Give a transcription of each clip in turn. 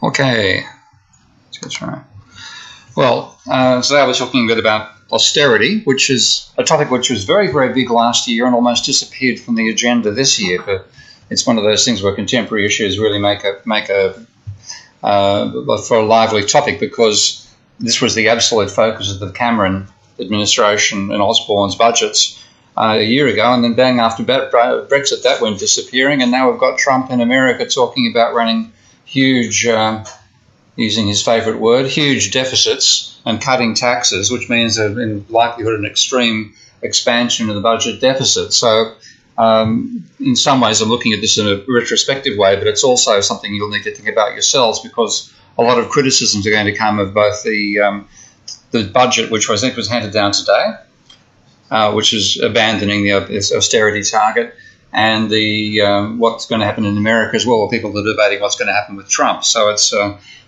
Okay. That's right. Well, today we're talking a bit about austerity, which is a topic which was very, very big last year and almost disappeared from the agenda this year. But it's one of those things where contemporary issues really make for a lively topic, because this was the absolute focus of the Cameron administration and Osborne's budgets a year ago, and then bang after Brexit, that went disappearing, and now we've got Trump in America talking about running huge, using his favourite word, huge deficits and cutting taxes, which means in likelihood an extreme expansion of the budget deficit. So in some ways I'm looking at this in a retrospective way, but it's also something you'll need to think about yourselves, because a lot of criticisms are going to come of both the budget, which I think was handed down today, which is abandoning the austerity target, and the what's going to happen in America as well. People are debating what's going to happen with Trump. So it's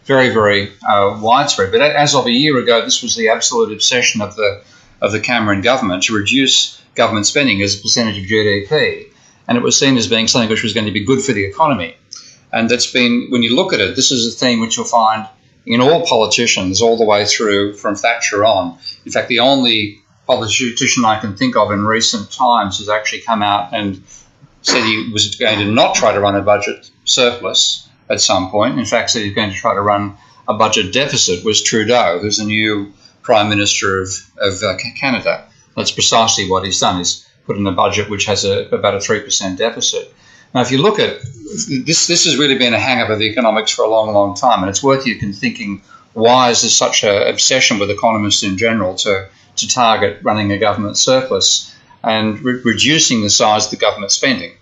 very, very widespread. But as of a year ago, this was the absolute obsession of the Cameron government, to reduce government spending as a percentage of GDP, and it was seen as being something which was going to be good for the economy. And that's been, when you look at it, this is a theme which you'll find in all politicians all the way through from Thatcher on. In fact, the only politician I can think of in recent times has actually come out and said he was going to not try to run a budget surplus at some point. In fact, said he's going to try to run a budget deficit, was Trudeau, who's the new Prime Minister of Canada. That's precisely what he's done, is put in a budget which has about a 3% deficit. Now, if you look at this, this has really been a hang-up of economics for a long, long time, and it's worth you thinking, why is there such an obsession with economists in general to target running a government surplus and reducing the size of the government spending?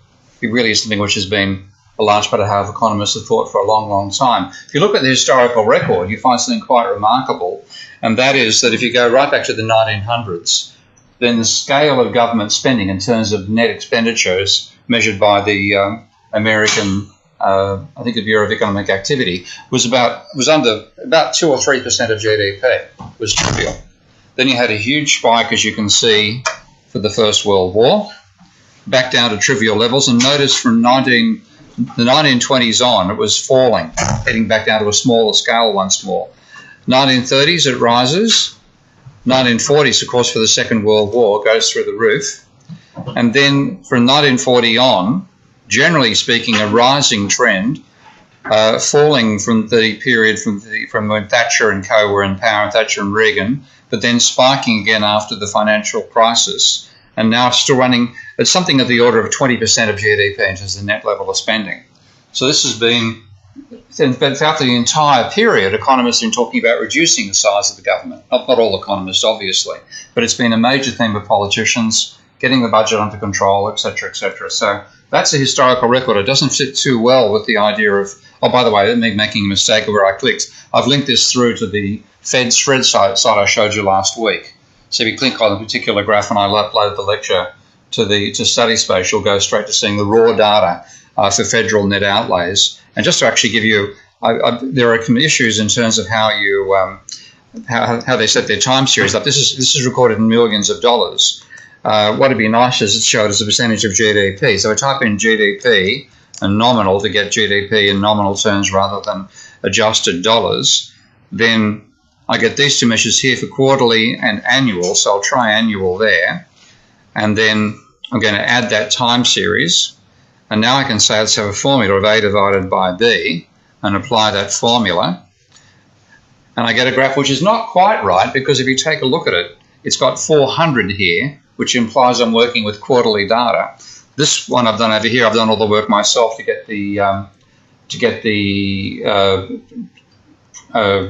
It really is something which has been a large part of how economists have thought for a long, long time. If you look at the historical record, you find something quite remarkable, and that is that if you go right back to the 1900s, then the scale of government spending in terms of net expenditures measured by the American, I think the Bureau of Economic Activity, was under about 2 or 3% of GDP, was trivial. Then you had a huge spike, as you can see, for the First World War, back down to trivial levels, and notice from the 1920s on, it was falling, heading back down to a smaller scale once more. 1930s, it rises. 1940s, of course, for the Second World War, goes through the roof. And then from 1940 on, generally speaking, a rising trend, falling from the period from when Thatcher and co were in power, Thatcher and Reagan, but then spiking again after the financial crisis, and now still running at something of the order of 20% of GDP in terms of the net level of spending. So this has been, throughout the entire period, economists have been talking about reducing the size of the government. Not all economists, obviously, but it's been a major theme of politicians, getting the budget under control, etc., etc. So that's a historical record. It doesn't fit too well with the idea of, oh, by the way, me making a mistake where I clicked. I've linked this through to the Fed's Shred site I showed you last week. So if you click on a particular graph and I upload the lecture to StudySpace, you'll go straight to seeing the raw data for federal net outlays. And just to actually give you, there are issues in terms of how you how they set their time series up. This is recorded in millions of dollars. What would be nice is it showed as a percentage of GDP. So I type in GDP and nominal to get GDP in nominal terms rather than adjusted dollars. Then I get these two measures here for quarterly and annual. So I'll try annual there. And then I'm going to add that time series. And now I can say let's have a formula of A divided by B and apply that formula. And I get a graph which is not quite right, because if you take a look at it, it's got 400 here, which implies I'm working with quarterly data. This one I've done over here, I've done all the work myself to get the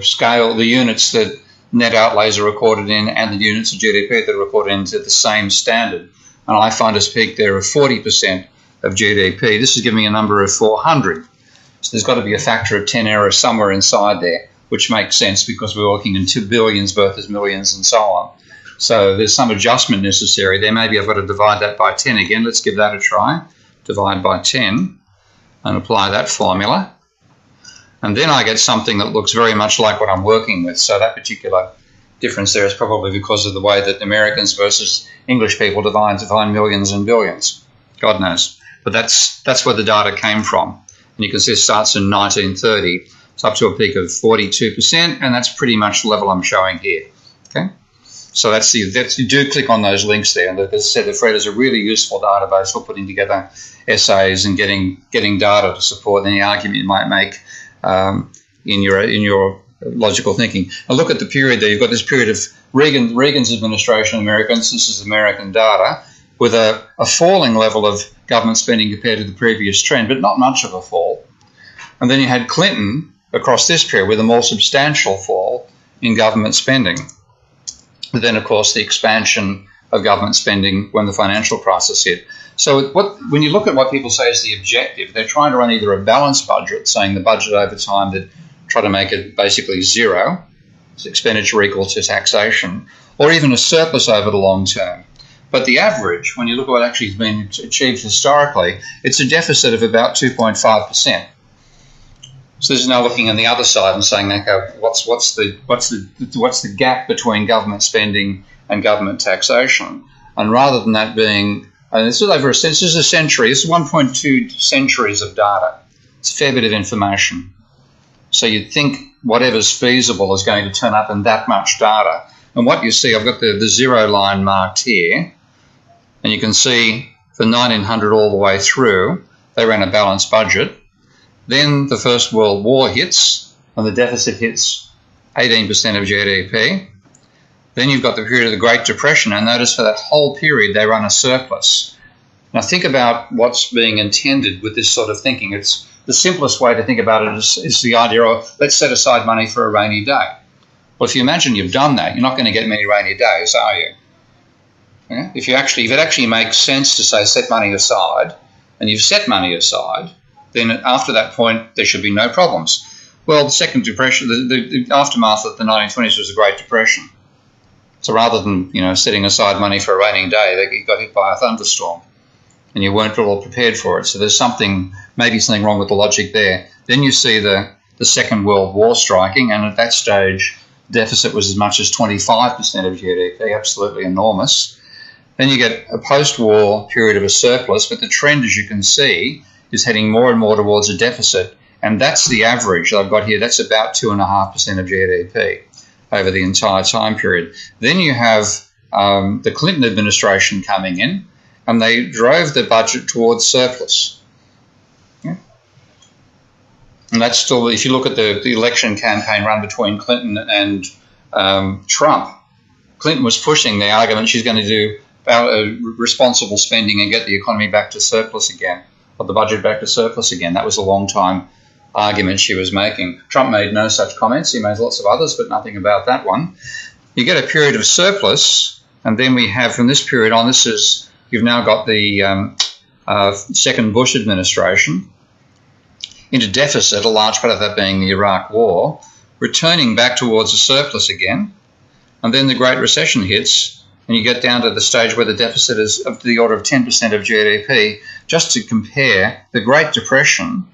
scale, the units that net outlays are recorded in and the units of GDP that are recorded into the same standard. And I find us peak there of 40% of GDP. This is giving me a number of 400. So there's got to be a factor of 10 error somewhere inside there, which makes sense because we're working in 2 billions versus millions and so on. So there's some adjustment necessary there. Maybe I've got to divide that by 10 again. Let's give that a try. Divide by 10 and apply that formula. And then I get something that looks very much like what I'm working with. So that particular difference there is probably because of the way that Americans versus English people define millions and billions. God knows. But that's where the data came from. And you can see it starts in 1930. It's up to a peak of 42%, and that's pretty much the level I'm showing here. Okay, so you do click on those links there. And as I said, the FRED is a really useful database for putting together essays and getting data to support any argument you might make in your logical thinking. Now look at the period there. You've got this period of Reagan's administration in America, and this is American data, with a falling level of government spending compared to the previous trend, but not much of a fall. And then you had Clinton across this period with a more substantial fall in government spending. But then, of course, the expansion of government spending when the financial crisis hit. So when you look at what people say is the objective, they're trying to run either a balanced budget, saying the budget over time that try to make it basically zero, expenditure equal to taxation, or even a surplus over the long term. But the average, when you look at what actually has been achieved historically, it's a deficit of about 2.5%. So this is now looking on the other side and saying, okay, what's the gap between government spending and government taxation? And rather than that being, and this is a century. This is 1.2 centuries of data. It's a fair bit of information. So you'd think whatever's feasible is going to turn up in that much data. And what you see, I've got the zero line marked here, and you can see from 1900 all the way through, they ran a balanced budget. Then the First World War hits, and the deficit hits 18% of GDP. Then you've got the period of the Great Depression, and notice for that whole period they run a surplus. Now think about what's being intended with this sort of thinking. It's the simplest way to think about it is the idea of let's set aside money for a rainy day. Well, if you imagine you've done that, you're not going to get many rainy days, are you? Yeah? If it actually makes sense to say set money aside, and you've set money aside, then after that point there should be no problems. Well, the Second Depression, the aftermath of the 1920s was the Great Depression. So rather than setting aside money for a raining day, you got hit by a thunderstorm, and you weren't at all prepared for it. So there's maybe something wrong with the logic there. Then you see the Second World War striking, and at that stage, deficit was as much as 25% of GDP, absolutely enormous. Then you get a post-war period of a surplus, but the trend, as you can see, is heading more and more towards a deficit, and that's the average that I've got here. That's about 2.5% of GDP over the entire time period. Then you have the Clinton administration coming in, and they drove the budget towards surplus. Yeah. And that's still, if you look at the election campaign run between Clinton and Trump, Clinton was pushing the argument she's going to do responsible spending and get the economy back to surplus again, or the budget back to surplus again. That was a long time argument she was making. Trump made no such comments. He made lots of others, but nothing about that one. You get a period of surplus, and then we have from this period on, you've now got the second Bush administration into deficit, a large part of that being the Iraq War, returning back towards a surplus again, and then the Great Recession hits, and you get down to the stage where the deficit is of the order of 10% of GDP. Just to compare, the Great Depression,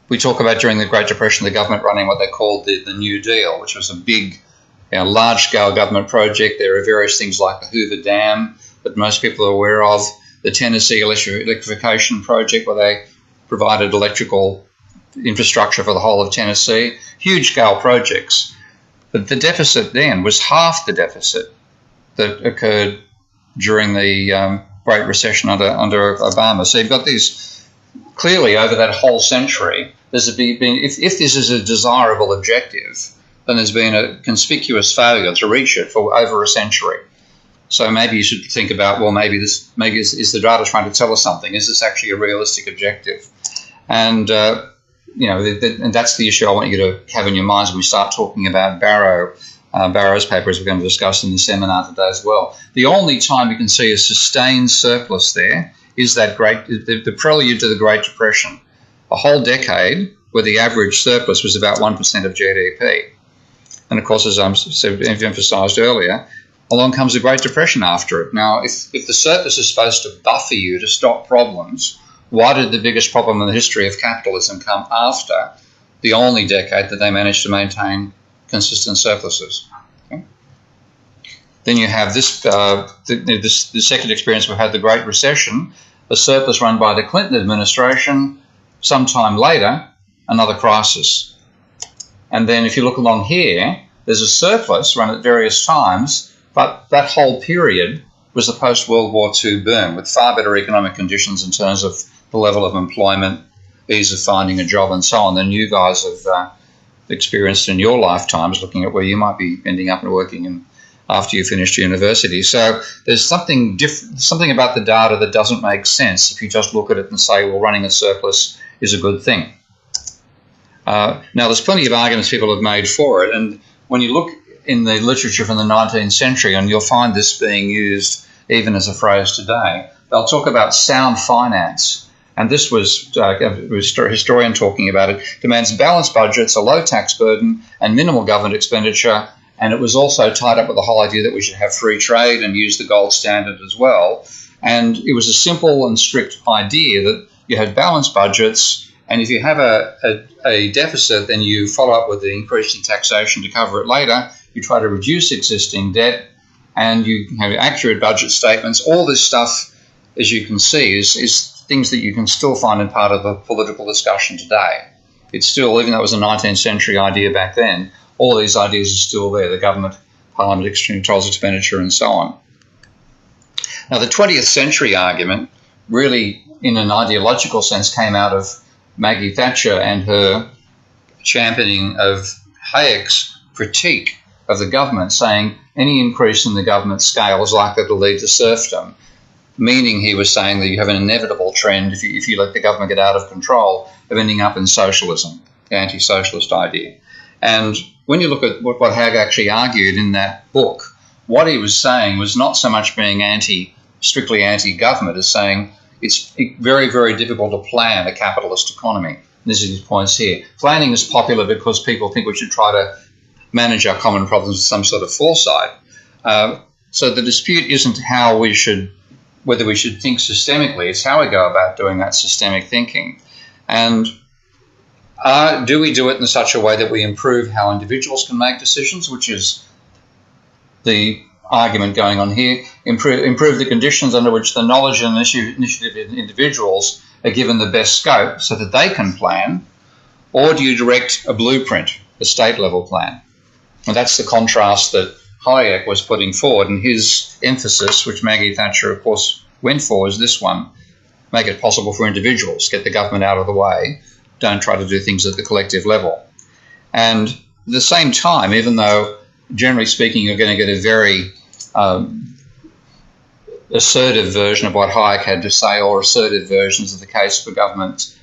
we talk about during the Great Depression the government running what they called the New Deal, which was a big, large-scale government project. There are various things like the Hoover Dam that most people are aware of, the Tennessee electrification project where they provided electrical infrastructure for the whole of Tennessee, huge-scale projects. But the deficit then was half the deficit that occurred during the Great Recession under Obama. So you've got these, clearly over that whole century, if this is a desirable objective, then there's been a conspicuous failure to reach it for over a century. So maybe you should think about, well, maybe is the data trying to tell us something? Is this actually a realistic objective? And and that's the issue I want you to have in your minds when we start talking about Barro's paper, as we're going to discuss in the seminar today as well. The only time you can see a sustained surplus there is the prelude to the Great Depression, a whole decade where the average surplus was about 1% of GDP. And of course, as I've emphasised earlier, along comes the Great Depression after it. Now, if the surplus is supposed to buffer you to stop problems, why did the biggest problem in the history of capitalism come after the only decade that they managed to maintain consistent surpluses? Okay. Then you have the second experience we've had, the Great Recession, a surplus run by the Clinton administration. Sometime later, another crisis. And then if you look along here, there's a surplus run at various times, but that whole period was the post-World War II boom with far better economic conditions in terms of the level of employment, ease of finding a job and so on than you guys have experienced in your lifetimes, looking at where you might be ending up and working in after you finished university. So there's something about the data that doesn't make sense if you just look at it and say, well, running a surplus is a good thing. Now, there's plenty of arguments people have made for it, and when you look in the literature from the 19th century, and you'll find this being used even as a phrase today, they'll talk about sound finance. And this was a historian talking about it, demands balanced budgets, a low tax burden, and minimal government expenditure. And it was also tied up with the whole idea that we should have free trade and use the gold standard as well. And it was a simple and strict idea that you had balanced budgets, and if you have a deficit, then you follow up with the increase in taxation to cover it later. You try to reduce existing debt, and you have accurate budget statements. All this stuff, as you can see, is things that you can still find in part of the political discussion today. It's still, even though it was a 19th century idea back then, all these ideas are still there. The government, parliament controls expenditure and so on. Now, the 20th century argument really, in an ideological sense, came out of Maggie Thatcher and her championing of Hayek's critique of the government, saying any increase in the government scale is likely to lead to serfdom, meaning he was saying that you have an inevitable trend if you let the government get out of control of ending up in socialism, the anti-socialist idea. And when you look at what Hayek actually argued in that book, what he was saying was not so much being strictly anti-government as saying it's very, very difficult to plan a capitalist economy. This is his points here. Planning is popular because people think we should try to manage our common problems with some sort of foresight. So the dispute isn't whether we should think systemically, it's how we go about doing that systemic thinking. And do we do it in such a way that we improve how individuals can make decisions, which is the argument going on here, improve the conditions under which the knowledge and initiative individuals are given the best scope so that they can plan, or do you direct a blueprint, a state-level plan? And that's the contrast that Hayek was putting forward, and his emphasis, which Maggie Thatcher, of course, went for, is this one: make it possible for individuals, get the government out of the way, don't try to do things at the collective level. And at the same time, even though, generally speaking, you're going to get a very assertive version of what Hayek had to say, or assertive versions of the case for government,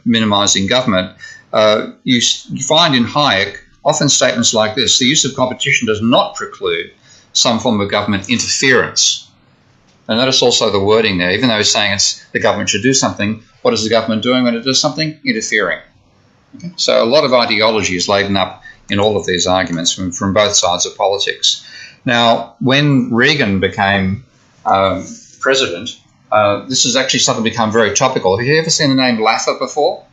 minimising government, you find in Hayek often statements like this: the use of competition does not preclude some form of government interference. And notice also the wording there. Even though he's saying the government should do something, what is the government doing when it does something? Interfering. Okay? So a lot of ideology is laden up in all of these arguments from both sides of politics. Now, when Reagan became president, this has actually suddenly become very topical. Have you ever seen the name Laffer before?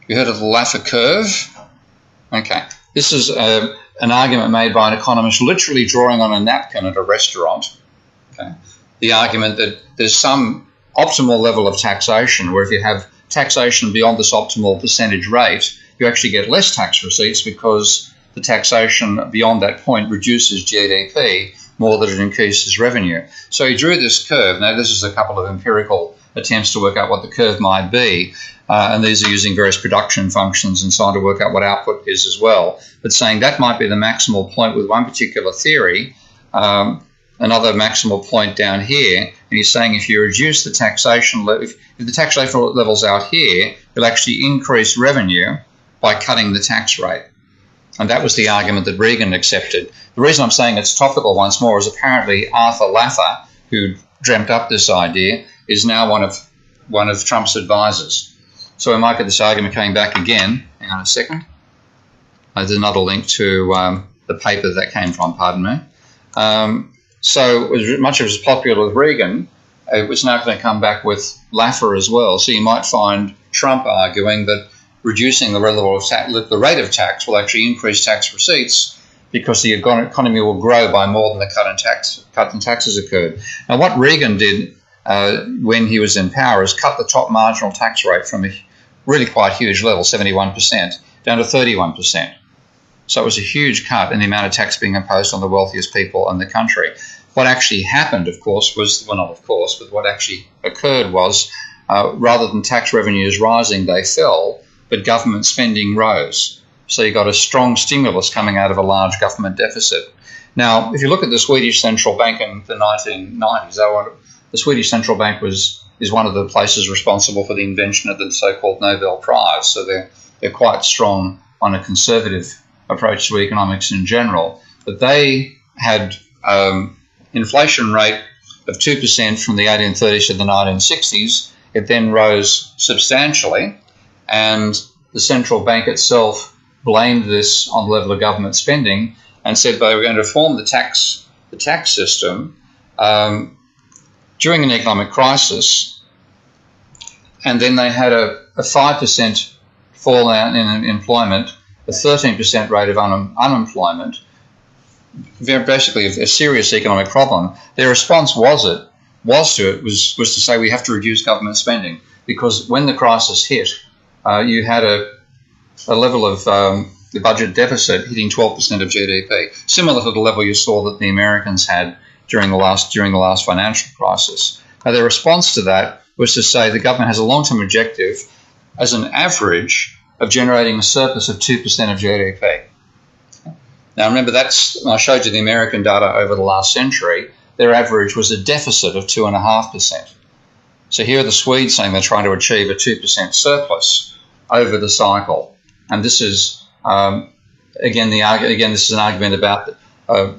You heard of the Laffer curve? Okay. This is an argument made by an economist literally drawing on a napkin at a restaurant. Okay. The argument that there's some optimal level of taxation where if you have taxation beyond this optimal percentage rate, you actually get less tax receipts because the taxation beyond that point reduces GDP more than it increases revenue. So he drew this curve. Now, this is a couple of empirical attempts to work out what the curve might be, and these are using various production functions and so on to work out what output is as well. But saying that might be the maximal point with one particular theory, another maximal point down here, and he's saying if you reduce the taxation level, if the taxation level's out here, you'll actually increase revenue by cutting the tax rate. And that was the argument that Reagan accepted. The reason I'm saying it's topical once more is apparently Arthur Laffer, who dreamt up this idea, is now one of Trump's advisors. So we might get this argument coming back again. Hang on a second. There's another link to the paper that came from, pardon me. So as much as it was popular with Reagan, it was now going to come back with Laffer as well. So you might find Trump arguing that reducing the rate of tax will actually increase tax receipts because the economy will grow by more than the cut in taxes occurred. Now, what Reagan did when he was in power is cut the top marginal tax rate from a really quite huge level, 71%, down to 31%. So it was a huge cut in the amount of tax being imposed on the wealthiest people in the country. What actually happened, of course, was, well, not of course, but what actually occurred was rather than tax revenues rising, they fell, but government spending rose. So you got a strong stimulus coming out of a large government deficit. Now, if you look at the Swedish Central Bank in the 1990s, the Swedish Central Bank is one of the places responsible for the invention of the so-called Nobel Prize. So they're quite strong on a conservative approach to economics in general. But they had inflation rate of 2% from the 1830s to the 1960s. It then rose substantially, and the central bank itself blamed this on the level of government spending and said they were going to reform the tax system during an economic crisis, and then they had a 5% fall in employment, a 13% rate of unemployment, basically a serious economic problem. Their response was to say we have to reduce government spending, because when the crisis hit, you had a level of the budget deficit hitting 12% of GDP, similar to the level you saw that the Americans had during the last financial crisis. Now, their response to that was to say the government has a long-term objective as an average of generating a surplus of 2% of GDP. Now, remember, I showed you the American data over the last century. Their average was a deficit of 2.5%. So here are the Swedes saying they're trying to achieve a 2% surplus over the cycle. And this is, again, this is an argument about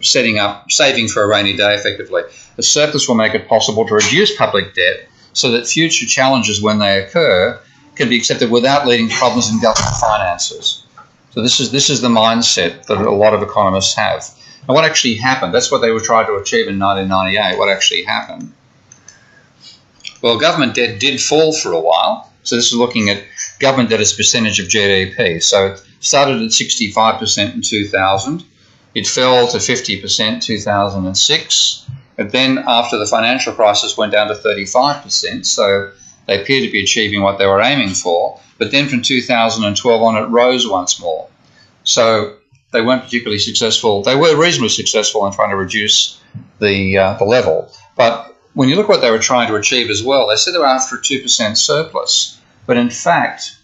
saving for a rainy day, effectively. The surplus will make it possible to reduce public debt so that future challenges, when they occur, can be accepted without leading to problems in government finances. So this is the mindset that a lot of economists have. And what actually happened? That's what they were trying to achieve in 1998. What actually happened? Well, government debt did fall for a while. So this is looking at government debt as a percentage of GDP. So it started at 65% in 2000. It fell to 50% in 2006. And then after the financial crisis went down to 35%. So they appear to be achieving what they were aiming for. But then from 2012 on, it rose once more. So they weren't particularly successful. They were reasonably successful in trying to reduce the level. But when you look what they were trying to achieve as well, they said they were after a 2% surplus. But in fact,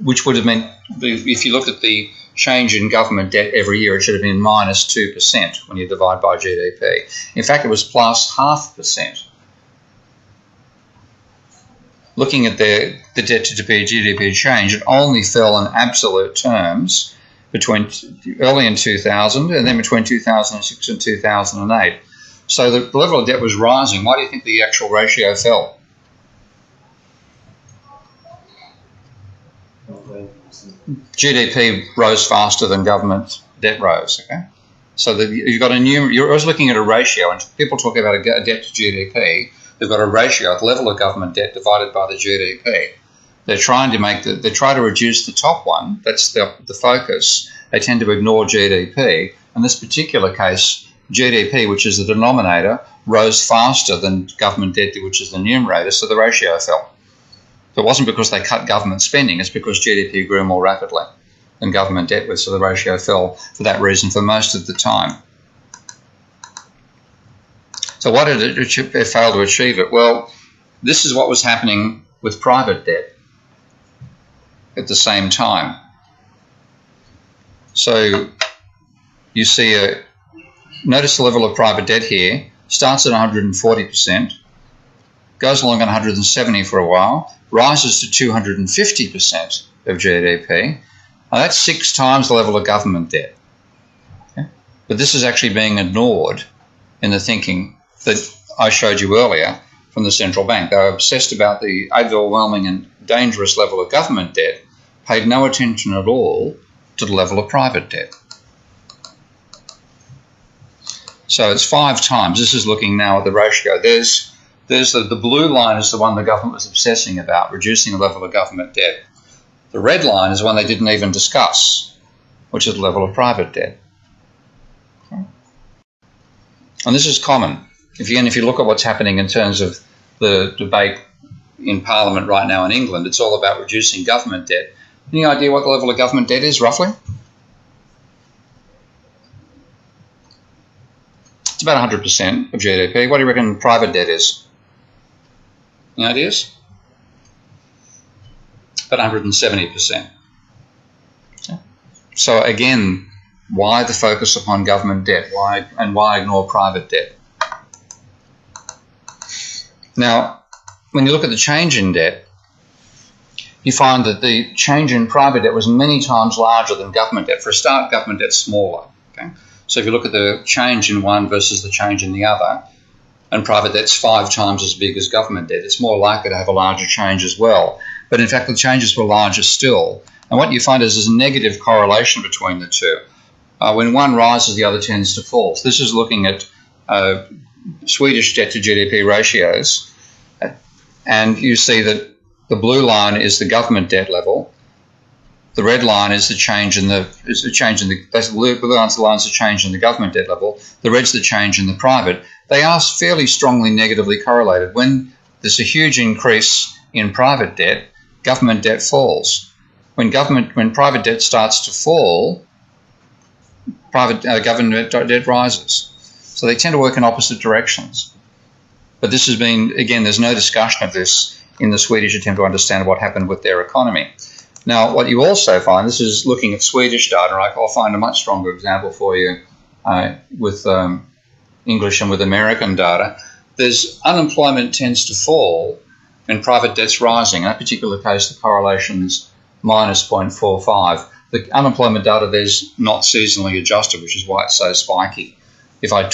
which would have meant, if you look at the change in government debt every year, it should have been minus 2% when you divide by GDP. In fact, it was plus 0.5%. Looking at the debt to GDP change, it only fell in absolute terms between early in 2000 and then between 2006 and 2008. So the level of debt was rising. Why do you think the actual ratio fell? GDP rose faster than government debt rose. Okay, so you've got you're always looking at a ratio, and people talk about a debt to GDP. They've got a ratio at the level of government debt divided by the GDP. They're trying to they try to reduce the top one. That's the focus. They tend to ignore GDP. In this particular case, GDP, which is the denominator, rose faster than government debt, which is the numerator, so the ratio fell. So it wasn't because they cut government spending, it's because GDP grew more rapidly than government debt was, so the ratio fell for that reason for most of the time. So why did it fail to achieve it? Well, this is what was happening with private debt at the same time. So you see notice the level of private debt here, starts at 140%, goes along at 170 for a while, rises to 250% of GDP. Now that's 6 times the level of government debt. Okay? But this is actually being ignored in the thinking that I showed you earlier from the central bank. They were obsessed about the overwhelming and dangerous level of government debt, paid no attention at all to the level of private debt. So it's 5 times. This is looking now at the ratio. There's the blue line is the one the government was obsessing about, reducing the level of government debt. The red line is one they didn't even discuss, which is the level of private debt. And this is common. If you look at what's happening in terms of the debate in Parliament right now in England, it's all about reducing government debt Any idea what the level of government debt is, roughly? It's about 100% of GDP. What do you reckon private debt is? Any ideas? About 170%. So again, why the focus upon government debt? Why ignore private debt? Now, when you look at the change in debt, you find that the change in private debt was many times larger than government debt. For a start, government debt's smaller. Okay? So if you look at the change in one versus the change in the other, and private debt's 5 times as big as government debt, it's more likely to have a larger change as well. But in fact, the changes were larger still. And what you find is there's a negative correlation between the two. When one rises, the other tends to fall. So this is looking at Swedish debt to GDP ratios, and you see that the blue line is the government debt level. The red line is the change in the blue line's the change in the government debt level. The red's the change in the private. They are fairly strongly negatively correlated. When there's a huge increase in private debt, government debt falls. When private debt starts to fall, government debt rises. So they tend to work in opposite directions. But this has been, again, there's no discussion of this in the Swedish attempt to understand what happened with their economy. Now, what you also find, this is looking at Swedish data, and I'll find a much stronger example for you with English and with American data. There's unemployment tends to fall and private debt's rising. In that particular case, the correlation is minus 0.45. The unemployment data there's not seasonally adjusted, which is why it's so spiky. If I had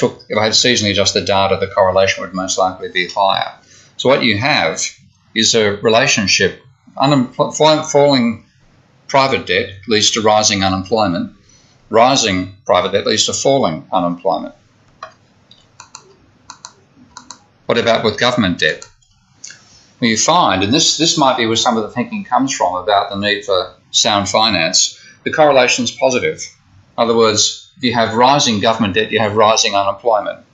seasonally adjusted data, the correlation would most likely be higher. So what you have is a relationship. Falling private debt leads to rising unemployment. Rising private debt leads to falling unemployment. What about with government debt? Well, you find, and this might be where some of the thinking comes from about the need for sound finance, the correlation is positive. In other words, if you have rising government debt, you have rising unemployment.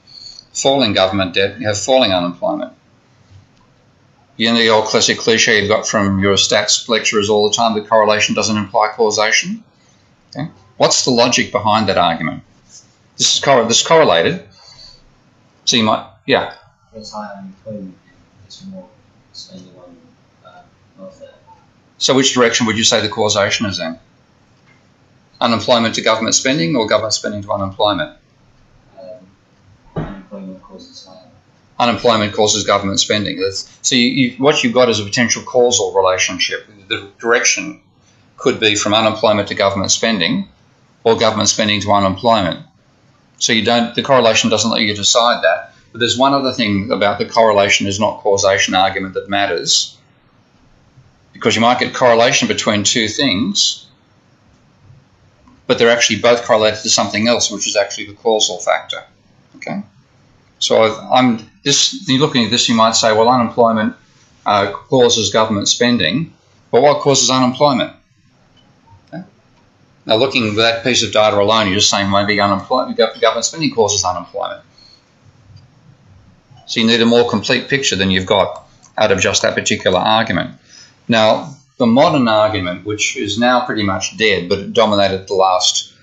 Falling government debt, you have falling unemployment. You know the old classic cliche you've got from your stats lecturers all the time, that correlation doesn't imply causation. Okay? What's the logic behind that argument? This is correlated. So you might, yeah. There's high unemployment, there's more spending on welfare. So which direction would you say the causation is in? Unemployment to government spending or government spending to unemployment? Unemployment causes higher. Unemployment causes government spending. So what you've got is a potential causal relationship. The direction could be from unemployment to government spending or government spending to unemployment. So the correlation doesn't let you decide that. But there's one other thing about the correlation is not causation argument that matters, because you might get correlation between two things, but they're actually both correlated to something else, which is actually the causal factor. Okay? So you're looking at this, you might say, well, unemployment causes government spending, but what causes unemployment? Okay? Now, looking at that piece of data alone, you're just saying maybe government spending causes unemployment. So you need a more complete picture than you've got out of just that particular argument. Now, the modern argument, which is now pretty much dead, but it dominated the last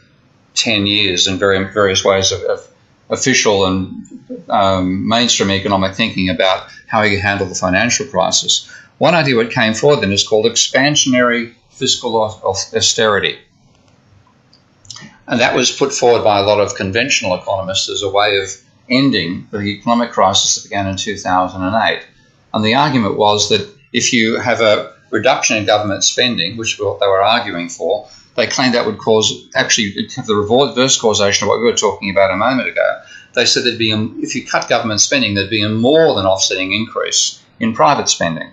10 years in various ways of official and mainstream economic thinking about how you handle the financial crisis. One idea that came forward then is called expansionary fiscal austerity. And that was put forward by a lot of conventional economists as a way of ending the economic crisis that began in 2008. And the argument was that if you have a reduction in government spending, which they were arguing for, they claimed that would actually have the reverse causation of what we were talking about a moment ago. They said if you cut government spending, there'd be a more than offsetting increase in private spending.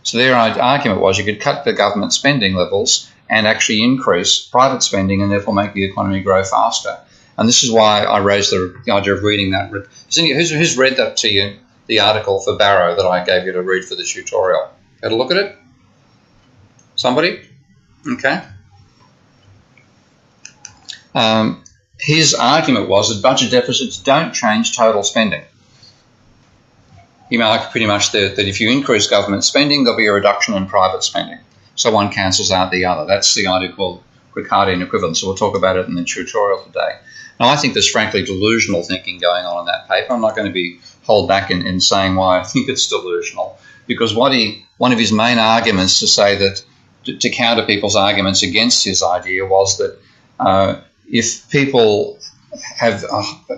So their argument was you could cut the government spending levels and actually increase private spending and therefore make the economy grow faster. And this is why I raised the idea of reading that. Who's read that to you, the article for Barrow that I gave you to read for the tutorial? Had a look at it? Somebody? Okay. His argument was that budget deficits don't change total spending. He argued pretty much that if you increase government spending, there'll be a reduction in private spending. So one cancels out the other. That's the idea called Ricardian equivalence. So we'll talk about it in the tutorial today. Now, I think there's frankly delusional thinking going on in that paper. I'm not going to be held back in saying why I think it's delusional, because one of his main arguments to say that, to counter people's arguments against his idea, was that if people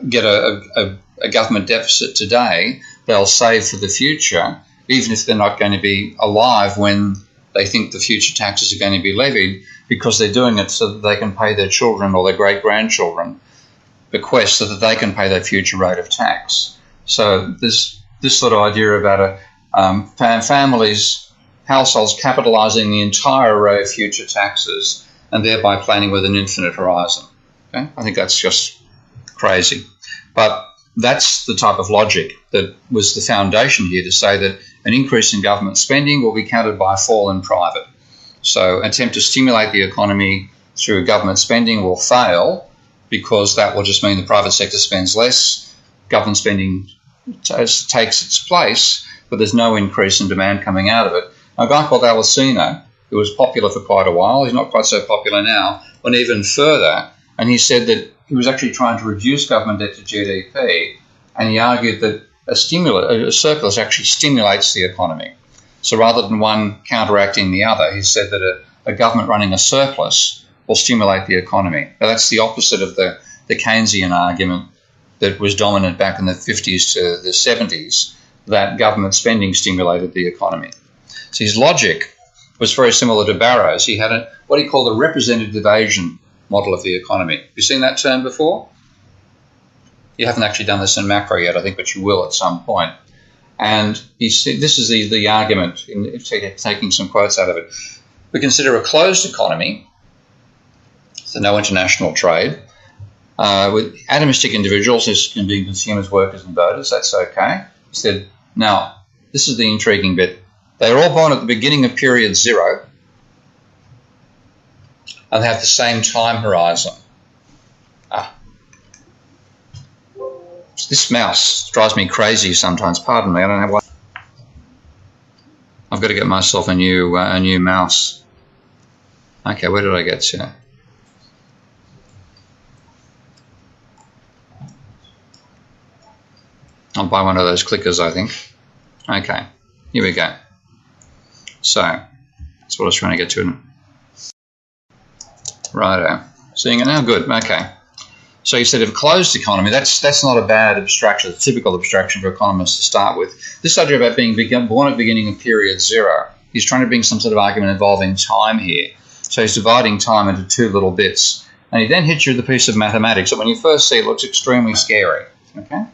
get a government deficit today, they'll save for the future, even if they're not going to be alive when they think the future taxes are going to be levied, because they're doing it so that they can pay their children or their great-grandchildren bequests so that they can pay their future rate of tax. So this sort of idea about families, households capitalising the entire array of future taxes and thereby planning with an infinite horizon. Okay? I think that's just crazy. But that's the type of logic that was the foundation here, to say that an increase in government spending will be countered by a fall in private. So an attempt to stimulate the economy through government spending will fail, because that will just mean the private sector spends less, government spending takes its place, but there's no increase in demand coming out of it. A guy called Alesina, who was popular for quite a while, he's not quite so popular now, went even further, and he said that he was actually trying to reduce government debt to GDP, and he argued that a surplus actually stimulates the economy. So rather than one counteracting the other, he said that a government running a surplus will stimulate the economy. Now, that's the opposite of the Keynesian argument that was dominant back in the 50s to the 70s, that government spending stimulated the economy. So his logic was very similar to Barrow's. He had what he called a representative Asian model of the economy. Have you seen that term before? You haven't actually done this in macro yet, I think, but you will at some point. And he said, this is the argument, taking some quotes out of it. We consider a closed economy, so no international trade, with atomistic individuals who can be consumers, workers and voters. That's okay. He said, now, this is the intriguing bit. They are all born at the beginning of period zero and they have the same time horizon. This mouse drives me crazy sometimes. Pardon me, I don't know why. I've got to get myself a new mouse. Okay, where did I get to? I'll buy one of those clickers, I think. Okay, here we go. So, that's what I was trying to get to. Righto. Seeing it now? Good. Okay. So you said, of a closed economy, that's not a bad abstraction, a typical abstraction for economists to start with. This idea about being born at the beginning of period zero, he's trying to bring some sort of argument involving time here. So he's dividing time into two little bits. And he then hits you with a piece of mathematics that when you first see it looks extremely scary. Okay?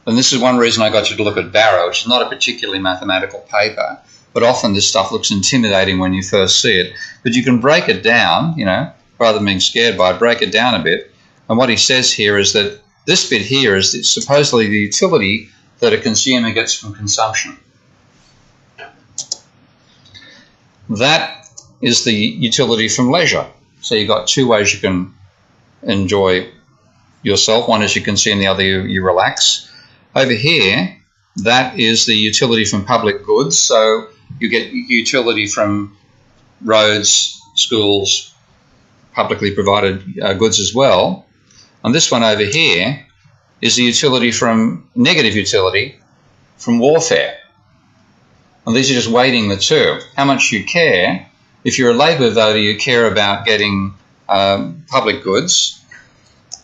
And this is one reason I got you to look at Barrow, which is not a particularly mathematical paper, but often this stuff looks intimidating when you first see it. But you can break it down, rather than being scared by it, break it down a bit. And what he says here is that this bit here is supposedly the utility that a consumer gets from consumption. That is the utility from leisure. So you've got two ways you can enjoy yourself. One is you consume, the other you relax. Over here, that is the utility from public goods. So you get utility from roads, schools, publicly provided goods as well. And this one over here is the utility from, negative utility, from warfare. And these are just weighting the two. How much you care. If you're a Labor voter, you care about getting public goods.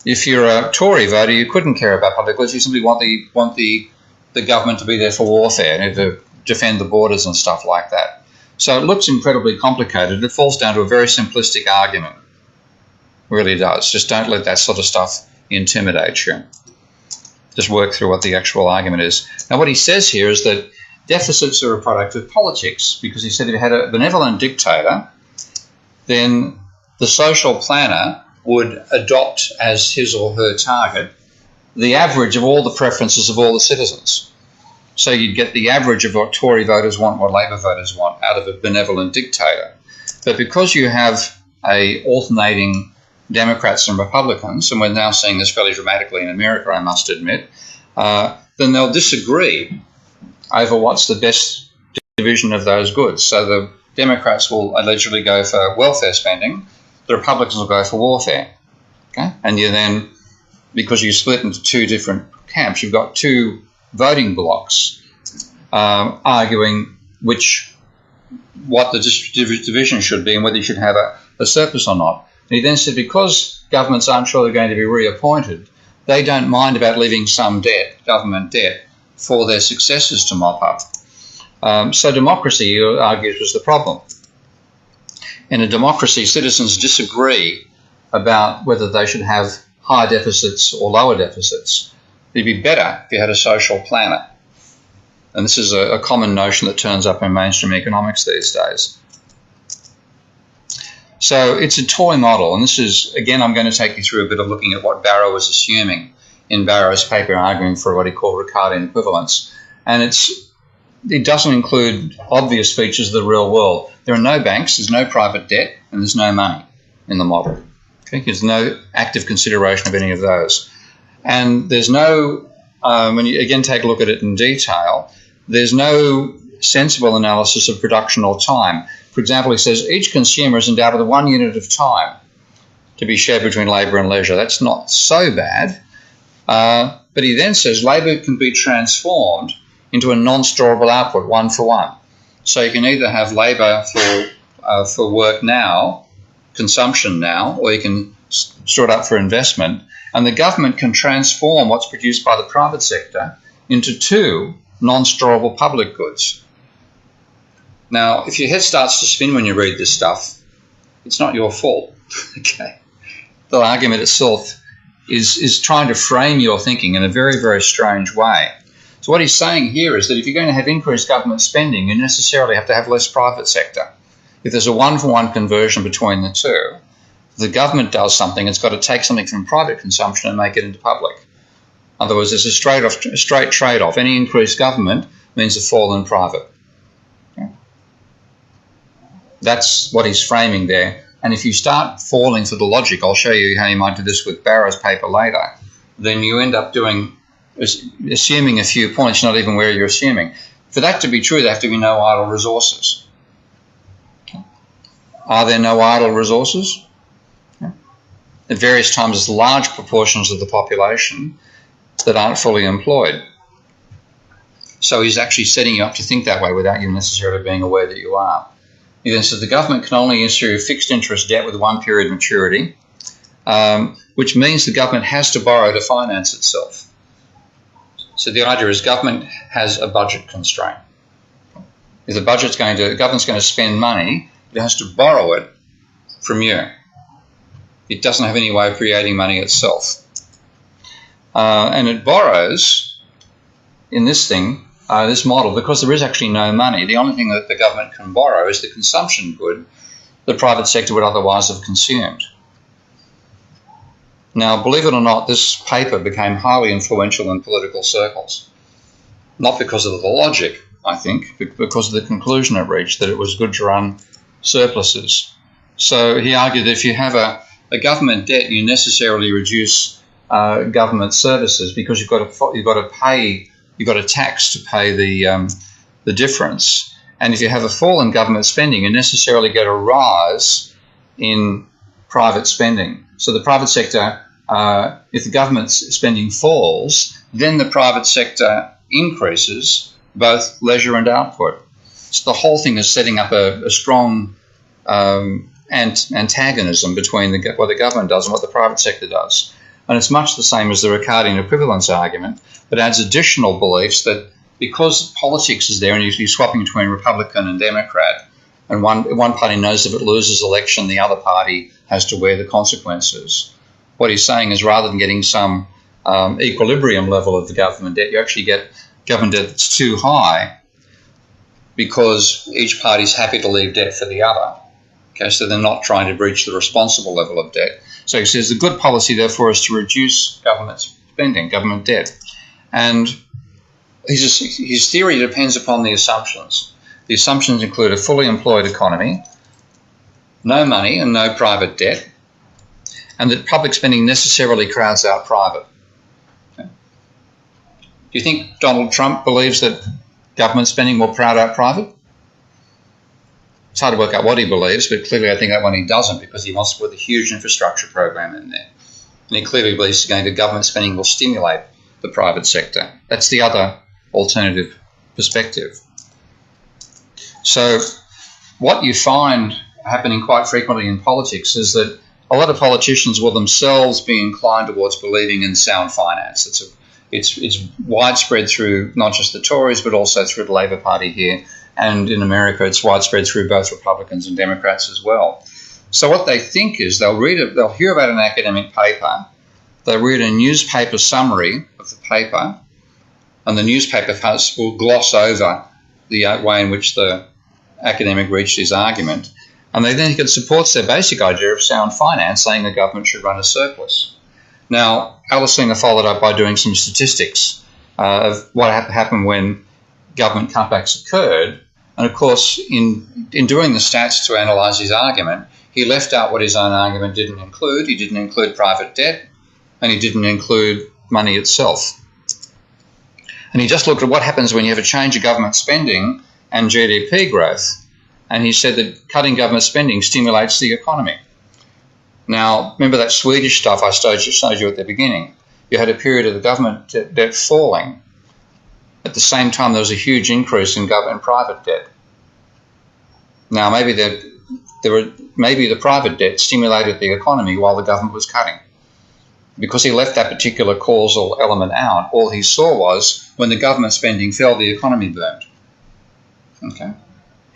If you're a Tory voter, you couldn't care about public goods. You simply want the government to be there for warfare, to defend the borders and stuff like that. So it looks incredibly complicated. It falls down to a very simplistic argument. It really does. Just don't let that sort of stuff intimidate you. Just work through what the actual argument is. Now, what he says here is that deficits are a product of politics, because he said if you had a benevolent dictator, then the social planner would adopt as his or her target the average of all the preferences of all the citizens. So you'd get the average of what Tory voters want, what Labor voters want, out of a benevolent dictator. But because you have a alternating Democrats and Republicans, and we're now seeing this fairly dramatically in America, I must admit, then they'll disagree over what's the best division of those goods. So Democrats will allegedly go for welfare spending, the Republicans will go for warfare. Okay? And you then, because you split into two different camps, you've got two voting blocs arguing what the division should be and whether you should have a surplus or not. And he then said because governments aren't sure they're going to be reappointed, they don't mind about leaving some debt, government debt, for their successors to mop up. So democracy, he argues, was the problem. In a democracy, citizens disagree about whether they should have high deficits or lower deficits. It'd be better if you had a social planner. And this is a common notion that turns up in mainstream economics these days. So it's a toy model, and this is, again, I'm going to take you through a bit of looking at what Barrow was assuming in Barrow's paper arguing for what he called Ricardian equivalence. And it doesn't include obvious features of the real world. There are no banks, there's no private debt, and there's no money in the model. Okay? There's no active consideration of any of those. And there's no, when you again take a look at it in detail, there's no sensible analysis of production or time. For example, he says each consumer is endowed with 1 unit of time to be shared between labour and leisure. That's not so bad. But he then says labour can be transformed into a non-storable output, 1 for 1. So you can either have labour for work now, consumption now, or you can store it up for investment. And the government can transform what's produced by the private sector into 2 non-storable public goods. Now, if your head starts to spin when you read this stuff, it's not your fault. Okay. The argument itself is trying to frame your thinking in a very, very strange way. So what he's saying here is that if you're going to have increased government spending, you necessarily have to have less private sector. If there's a 1-for-1 conversion between the two, if the government does something, it's got to take something from private consumption and make it into public. In other words, there's a straight trade-off. Any increased government means a fall in private. Okay. That's what he's framing there. And if you start falling for the logic, I'll show you how you might do this with Barrow's paper later, then you end up assuming a few points, not even where you're assuming. For that to be true, there have to be no idle resources. Okay. Are there no idle resources? Okay. At various times, there's large proportions of the population that aren't fully employed. So he's actually setting you up to think that way without you necessarily being aware that you are. He then says the government can only issue fixed interest debt with 1 period maturity, which means the government has to borrow to finance itself. So the idea is government has a budget constraint. If the government's going to spend money, it has to borrow it from you. It doesn't have any way of creating money itself. And it borrows in this model, because there is actually no money. The only thing that the government can borrow is the consumption good the private sector would otherwise have consumed. Now, believe it or not, this paper became highly influential in political circles. Not because of the logic, I think, but because of the conclusion it reached, that it was good to run surpluses. So he argued that if you have a government debt, you necessarily reduce government services because you've got a tax to pay the difference. And if you have a fall in government spending, you necessarily get a rise in private spending. So the private sector, if the government spending falls, then the private sector increases both leisure and output. So the whole thing is setting up a strong antagonism between what the government does and what the private sector does. And it's much the same as the Ricardian equivalence argument, but adds additional beliefs that because politics is there and you're swapping between Republican and Democrat, and one party knows if it loses election, the other party has to wear the consequences. What he's saying is rather than getting some equilibrium level of the government debt, you actually get government debt that's too high because each party's happy to leave debt for the other. Okay, so they're not trying to breach the responsible level of debt. So he says the good policy, therefore, is to reduce government spending, government debt. And his theory depends upon the assumptions. The assumptions include a fully employed economy, no money and no private debt, and that public spending necessarily crowds out private. Okay. Do you think Donald Trump believes that government spending will crowd out private? It's hard to work out what he believes, but clearly I think that one he doesn't, because he wants to put a huge infrastructure program in there. And he clearly believes going to government spending will stimulate the private sector. That's the other alternative perspective. So what you find happening quite frequently in politics is that a lot of politicians will themselves be inclined towards believing in sound finance. It's widespread through not just the Tories, but also through the Labor Party here. And in America, it's widespread through both Republicans and Democrats as well. So what they think is they'll hear about an academic paper, they'll read a newspaper summary of the paper, and the newspaper will gloss over the way in which the academic reached his argument, and they then think it supports their basic idea of sound finance, saying the government should run a surplus. Now, Alesina followed up by doing some statistics of what happened when government cutbacks occurred. And of course, in doing the stats to analyse his argument, he left out what his own argument didn't include. He didn't include private debt, and he didn't include money itself. And he just looked at what happens when you have a change of government spending and GDP growth. And he said that cutting government spending stimulates the economy. Now, remember that Swedish stuff I showed you at the beginning? You had a period of the government debt falling. At the same time, there was a huge increase in government private debt. Now, maybe the private debt stimulated the economy while the government was cutting. Because he left that particular causal element out, all he saw was when the government spending fell, the economy boomed. Okay,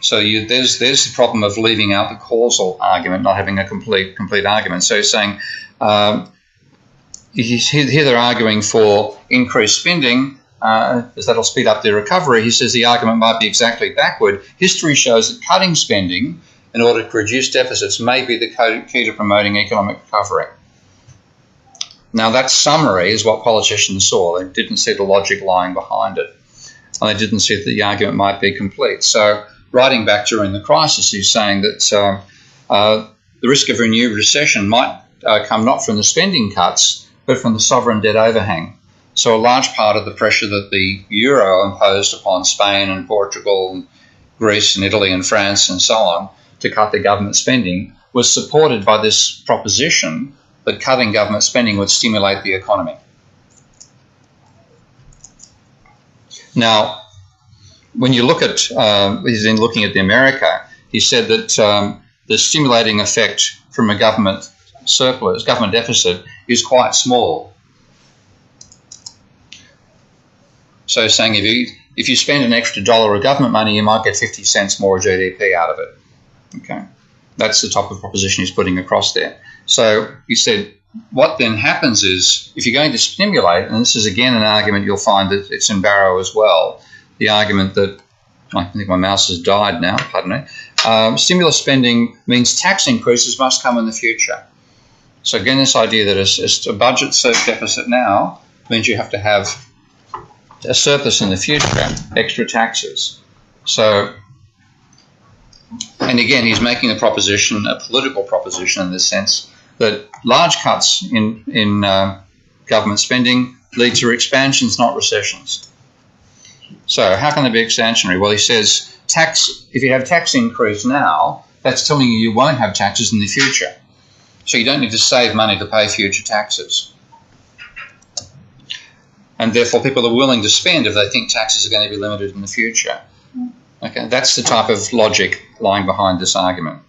so there's the problem of leaving out the causal argument, not having a complete argument. So he's saying here they're arguing for increased spending, as that'll speed up the recovery. He says the argument might be exactly backward. History shows that cutting spending in order to reduce deficits may be the key to promoting economic recovery. Now, that summary is what politicians saw. They didn't see the logic lying behind it, and they didn't see that the argument might be complete. So, writing back during the crisis, he's saying that the risk of renewed recession might come not from the spending cuts, but from the sovereign debt overhang. So, a large part of the pressure that the euro imposed upon Spain and Portugal, and Greece and Italy and France and so on to cut their government spending was supported by this proposition that cutting government spending would stimulate the economy. Now, when you look at, he's in looking at America, he said that the stimulating effect from a government surplus, government deficit, is quite small. So saying if you spend an extra $1 of government money, you might get 50 cents more GDP out of it. Okay, that's the type of proposition he's putting across there. So he said, what then happens is, if you're going to stimulate, and this is again an argument you'll find that it's in Barrow as well, the argument that, I think my mouse has died now, pardon me, stimulus spending means tax increases must come in the future. So again, this idea that a budget deficit now means you have to have a surplus in the future, extra taxes. So, and again, he's making a proposition, a political proposition in this sense, that large cuts in government spending lead to expansions, not recessions. So how can they be expansionary? Well, he says if you have tax increase now, that's telling you won't have taxes in the future. So you don't need to save money to pay future taxes. And therefore people are willing to spend if they think taxes are going to be limited in the future. Okay, that's the type of logic lying behind this argument.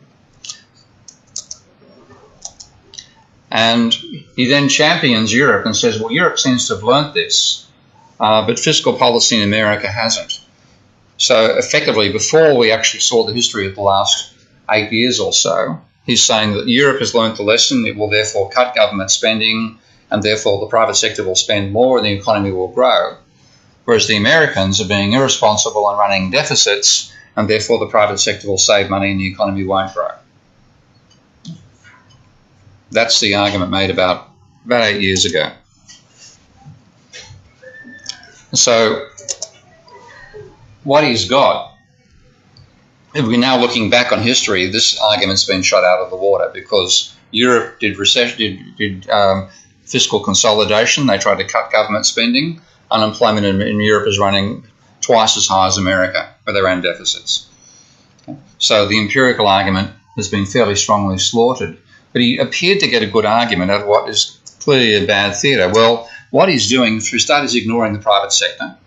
And he then champions Europe and says, well, Europe seems to have learnt this, but fiscal policy in America hasn't. So effectively, before we actually saw the history of the last 8 years or so, he's saying that Europe has learnt the lesson. It will therefore cut government spending, and therefore the private sector will spend more and the economy will grow. Whereas the Americans are being irresponsible and running deficits, and therefore the private sector will save money and the economy won't grow. That's the argument made about 8 years ago. So what he's got, if we're now looking back on history, this argument's been shot out of the water because Europe did fiscal consolidation. They tried to cut government spending. Unemployment in Europe is running twice as high as America, where they ran deficits. Okay. So the empirical argument has been fairly strongly slaughtered. But he appeared to get a good argument out of what is clearly a bad theatre. Well, what he's doing, for a start, is ignoring the private sector.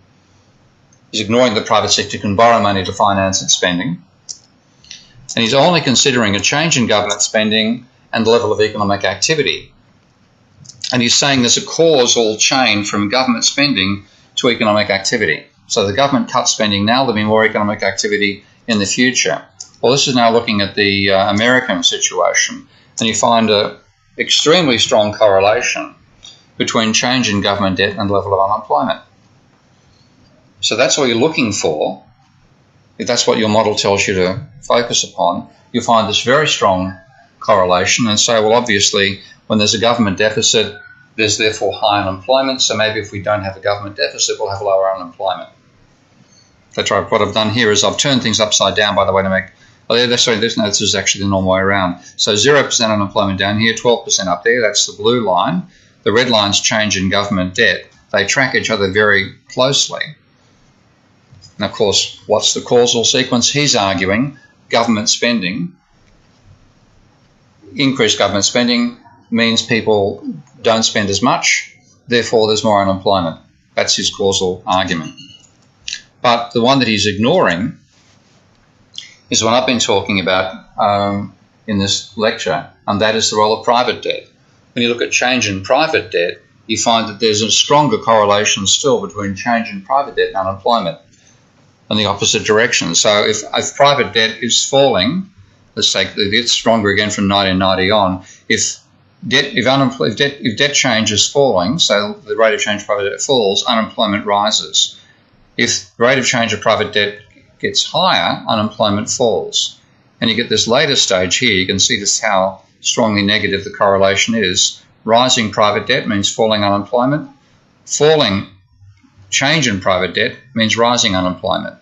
He's ignoring the private sector can borrow money to finance its spending. And he's only considering a change in government spending and the level of economic activity. And he's saying there's a causal chain from government spending to economic activity. So the government cuts spending now, there'll be more economic activity in the future. Well, this is now looking at the American situation, and you find an extremely strong correlation between change in government debt and the level of unemployment. So that's what you're looking for. If that's what your model tells you to focus upon, you find this very strong correlation and say, well, obviously, when there's a government deficit, there's therefore high unemployment, so maybe if we don't have a government deficit, we'll have lower unemployment. That's right. What I've done here is I've turned things upside down, by the way, to make... this is actually the normal way around. So 0% unemployment down here, 12% up there. That's the blue line. The red line's change in government debt. They track each other very closely. And, of course, what's the causal sequence? He's arguing government spending, increased government spending means people don't spend as much, therefore there's more unemployment. That's his causal argument. But the one that he's ignoring is what I've been talking about in this lecture, and that is the role of private debt. When you look at change in private debt, you find that there's a stronger correlation still between change in private debt and unemployment, in the opposite direction. So if private debt is falling, let's take it's stronger again from 1990 on. If debt change is falling, so the rate of change of private debt falls, unemployment rises. If the rate of change of private debt gets higher, unemployment falls. And you get this later stage here. You can see just how strongly negative the correlation is. Rising private debt means falling unemployment. Falling change in private debt means rising unemployment.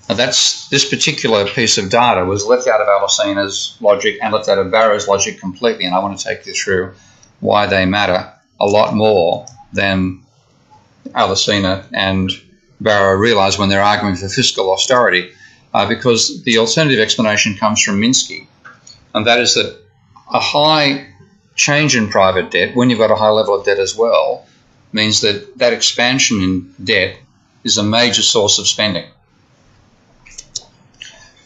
Now this particular piece of data was left out of Alesina's logic and left out of Barrow's logic completely, and I want to take you through why they matter a lot more than Alesina and Barrow realised when they're arguing for fiscal austerity, because the alternative explanation comes from Minsky, and that is that a high change in private debt, when you've got a high level of debt as well, means that that expansion in debt is a major source of spending.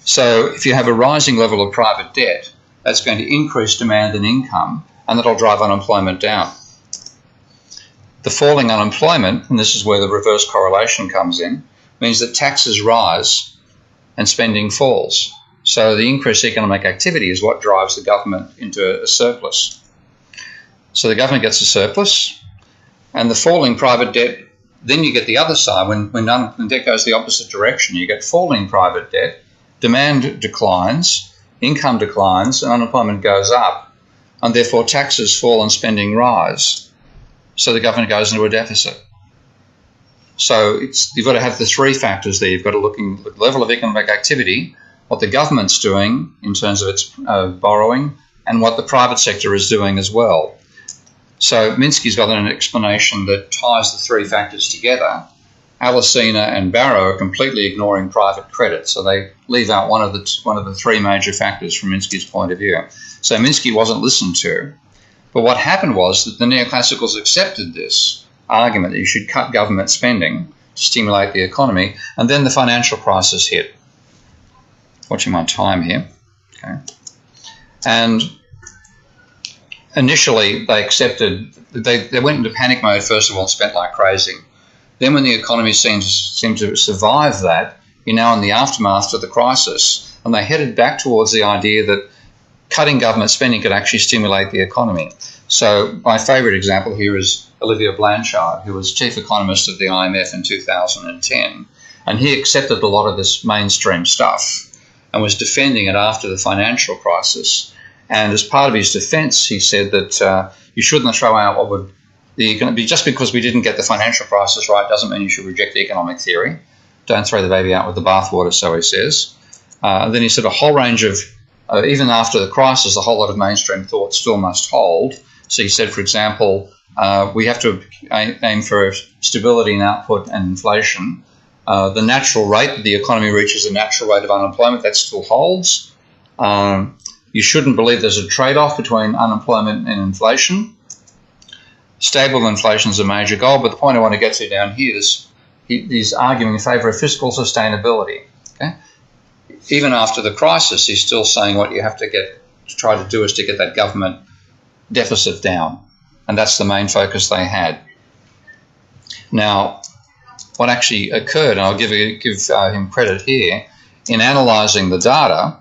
So if you have a rising level of private debt, that's going to increase demand and income, and that'll drive unemployment down. The falling unemployment, and this is where the reverse correlation comes in, means that taxes rise and spending falls. So the increased economic activity is what drives the government into a surplus. So the government gets a surplus, and the falling private debt, then you get the other side. When debt goes the opposite direction, you get falling private debt, demand declines, income declines, and unemployment goes up, and therefore taxes fall and spending rise. So the government goes into a deficit. So you've got to have the three factors there. You've got to look at the level of economic activity, what the government's doing in terms of its borrowing, and what the private sector is doing as well. So Minsky's got an explanation that ties the three factors together. Alesina and Barrow are completely ignoring private credit, so they leave out one of the three major factors from Minsky's point of view. So Minsky wasn't listened to. But what happened was that the neoclassicals accepted this argument that you should cut government spending to stimulate the economy, and then the financial crisis hit. Watching my time here. Okay. And initially they accepted, they went into panic mode first of all and spent like crazy. Then when the economy seemed to survive that, you're now in the aftermath of the crisis, and they headed back towards the idea that cutting government spending could actually stimulate the economy. So my favourite example here is Olivier Blanchard, who was chief economist of the IMF in 2010, and he accepted a lot of this mainstream stuff and was defending it after the financial crisis. And as part of his defence, he said that you shouldn't throw out what would be just because we didn't get the financial crisis right doesn't mean you should reject economic theory. Don't throw the baby out with the bathwater, so he says. And then he said a whole range of even after the crisis, a whole lot of mainstream thought still must hold. So he said, for example, we have to aim for stability in output and inflation. The natural rate that the economy reaches, the natural rate of unemployment, that still holds. You shouldn't believe there's a trade-off between unemployment and inflation. Stable inflation is a major goal, but the point I want to get to down here is he's arguing in favour of fiscal sustainability. Okay? Even after the crisis, he's still saying what you have to try to do is to get that government deficit down, and that's the main focus they had. Now, what actually occurred, and I'll give him credit here, in analysing the data,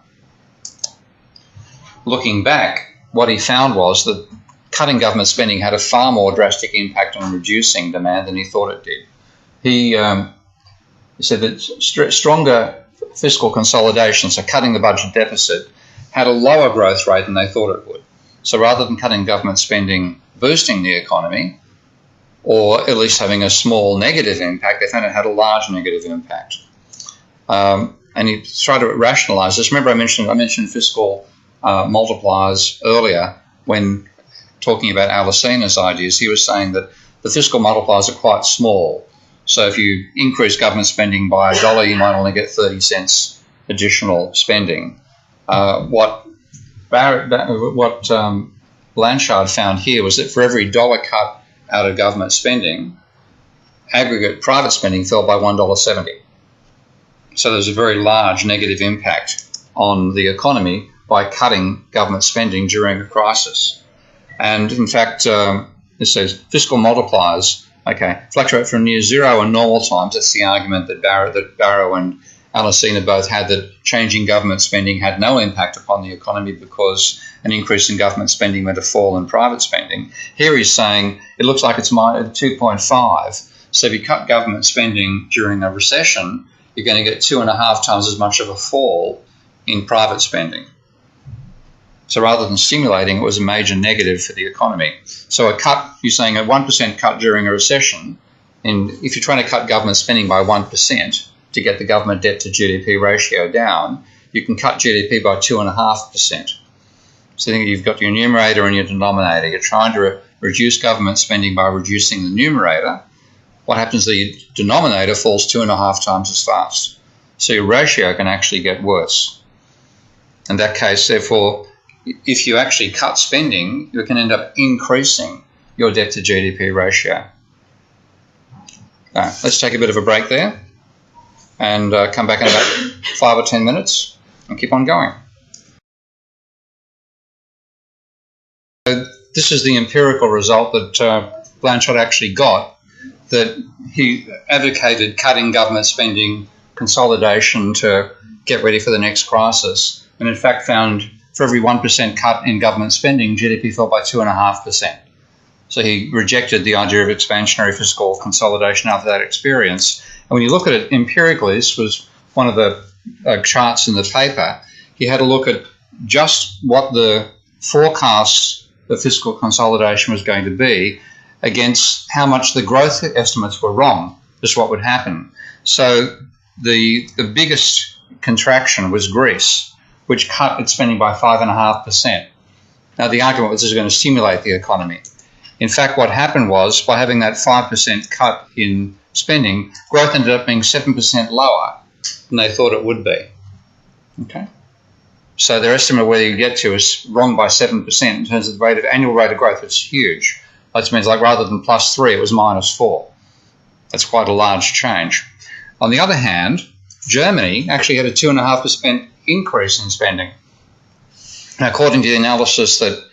looking back, what he found was that cutting government spending had a far more drastic impact on reducing demand than he thought it did. He said that stronger fiscal consolidation, so cutting the budget deficit, had a lower growth rate than they thought it would. So rather than cutting government spending, boosting the economy, or at least having a small negative impact, they found it had a large negative impact. And he tried to rationalise this. Remember I mentioned fiscal multipliers earlier when talking about Alesina's ideas. He was saying that the fiscal multipliers are quite small. So if you increase government spending by $1, you might only get 30 cents additional spending. What Blanchard found here was that for every dollar cut out of government spending, aggregate private spending fell by $1.70. So there's a very large negative impact on the economy by cutting government spending during a crisis. And in fact, it says fiscal multipliers, fluctuate from near zero in normal times. That's the argument that Barrow and Alesina both had, that changing government spending had no impact upon the economy because an increase in government spending meant a fall in private spending. Here he's saying it looks like it's 2.5. So if you cut government spending during a recession, you're going to get 2.5 times as much of a fall in private spending. So rather than stimulating, it was a major negative for the economy. So you're saying a 1% cut during a recession, and if you're trying to cut government spending by 1% to get the government debt to GDP ratio down, you can cut GDP by 2.5%. So then you've got your numerator and your denominator. You're trying to reduce government spending by reducing the numerator. What happens is the denominator falls 2.5 times as fast. So your ratio can actually get worse. In that case, therefore, if you actually cut spending, you can end up increasing your debt to GDP ratio. All right, let's take a bit of a break there and come back in about 5 or 10 minutes and keep on going. So this is the empirical result that Blanchard actually got, that he advocated cutting government spending, consolidation to get ready for the next crisis, and in fact found for every 1% cut in government spending, GDP fell by 2.5%. So he rejected the idea of expansionary fiscal consolidation after that experience. And when you look at it empirically, this was one of the charts in the paper, he had a look at just what the forecasts of fiscal consolidation was going to be against how much the growth estimates were wrong, just what would happen. So the biggest contraction was Greece, which cut its spending by 5.5%. Now, the argument was this is going to stimulate the economy. In fact, what happened was, by having that 5% cut in spending, growth ended up being 7% lower than they thought it would be. Okay? So their estimate of where you get to is wrong by 7% in terms of the annual rate of growth. It's huge. That means like rather than +3, it was -4. That's quite a large change. On the other hand, Germany actually had a 2.5% increase in spending. Now, according to the analysis that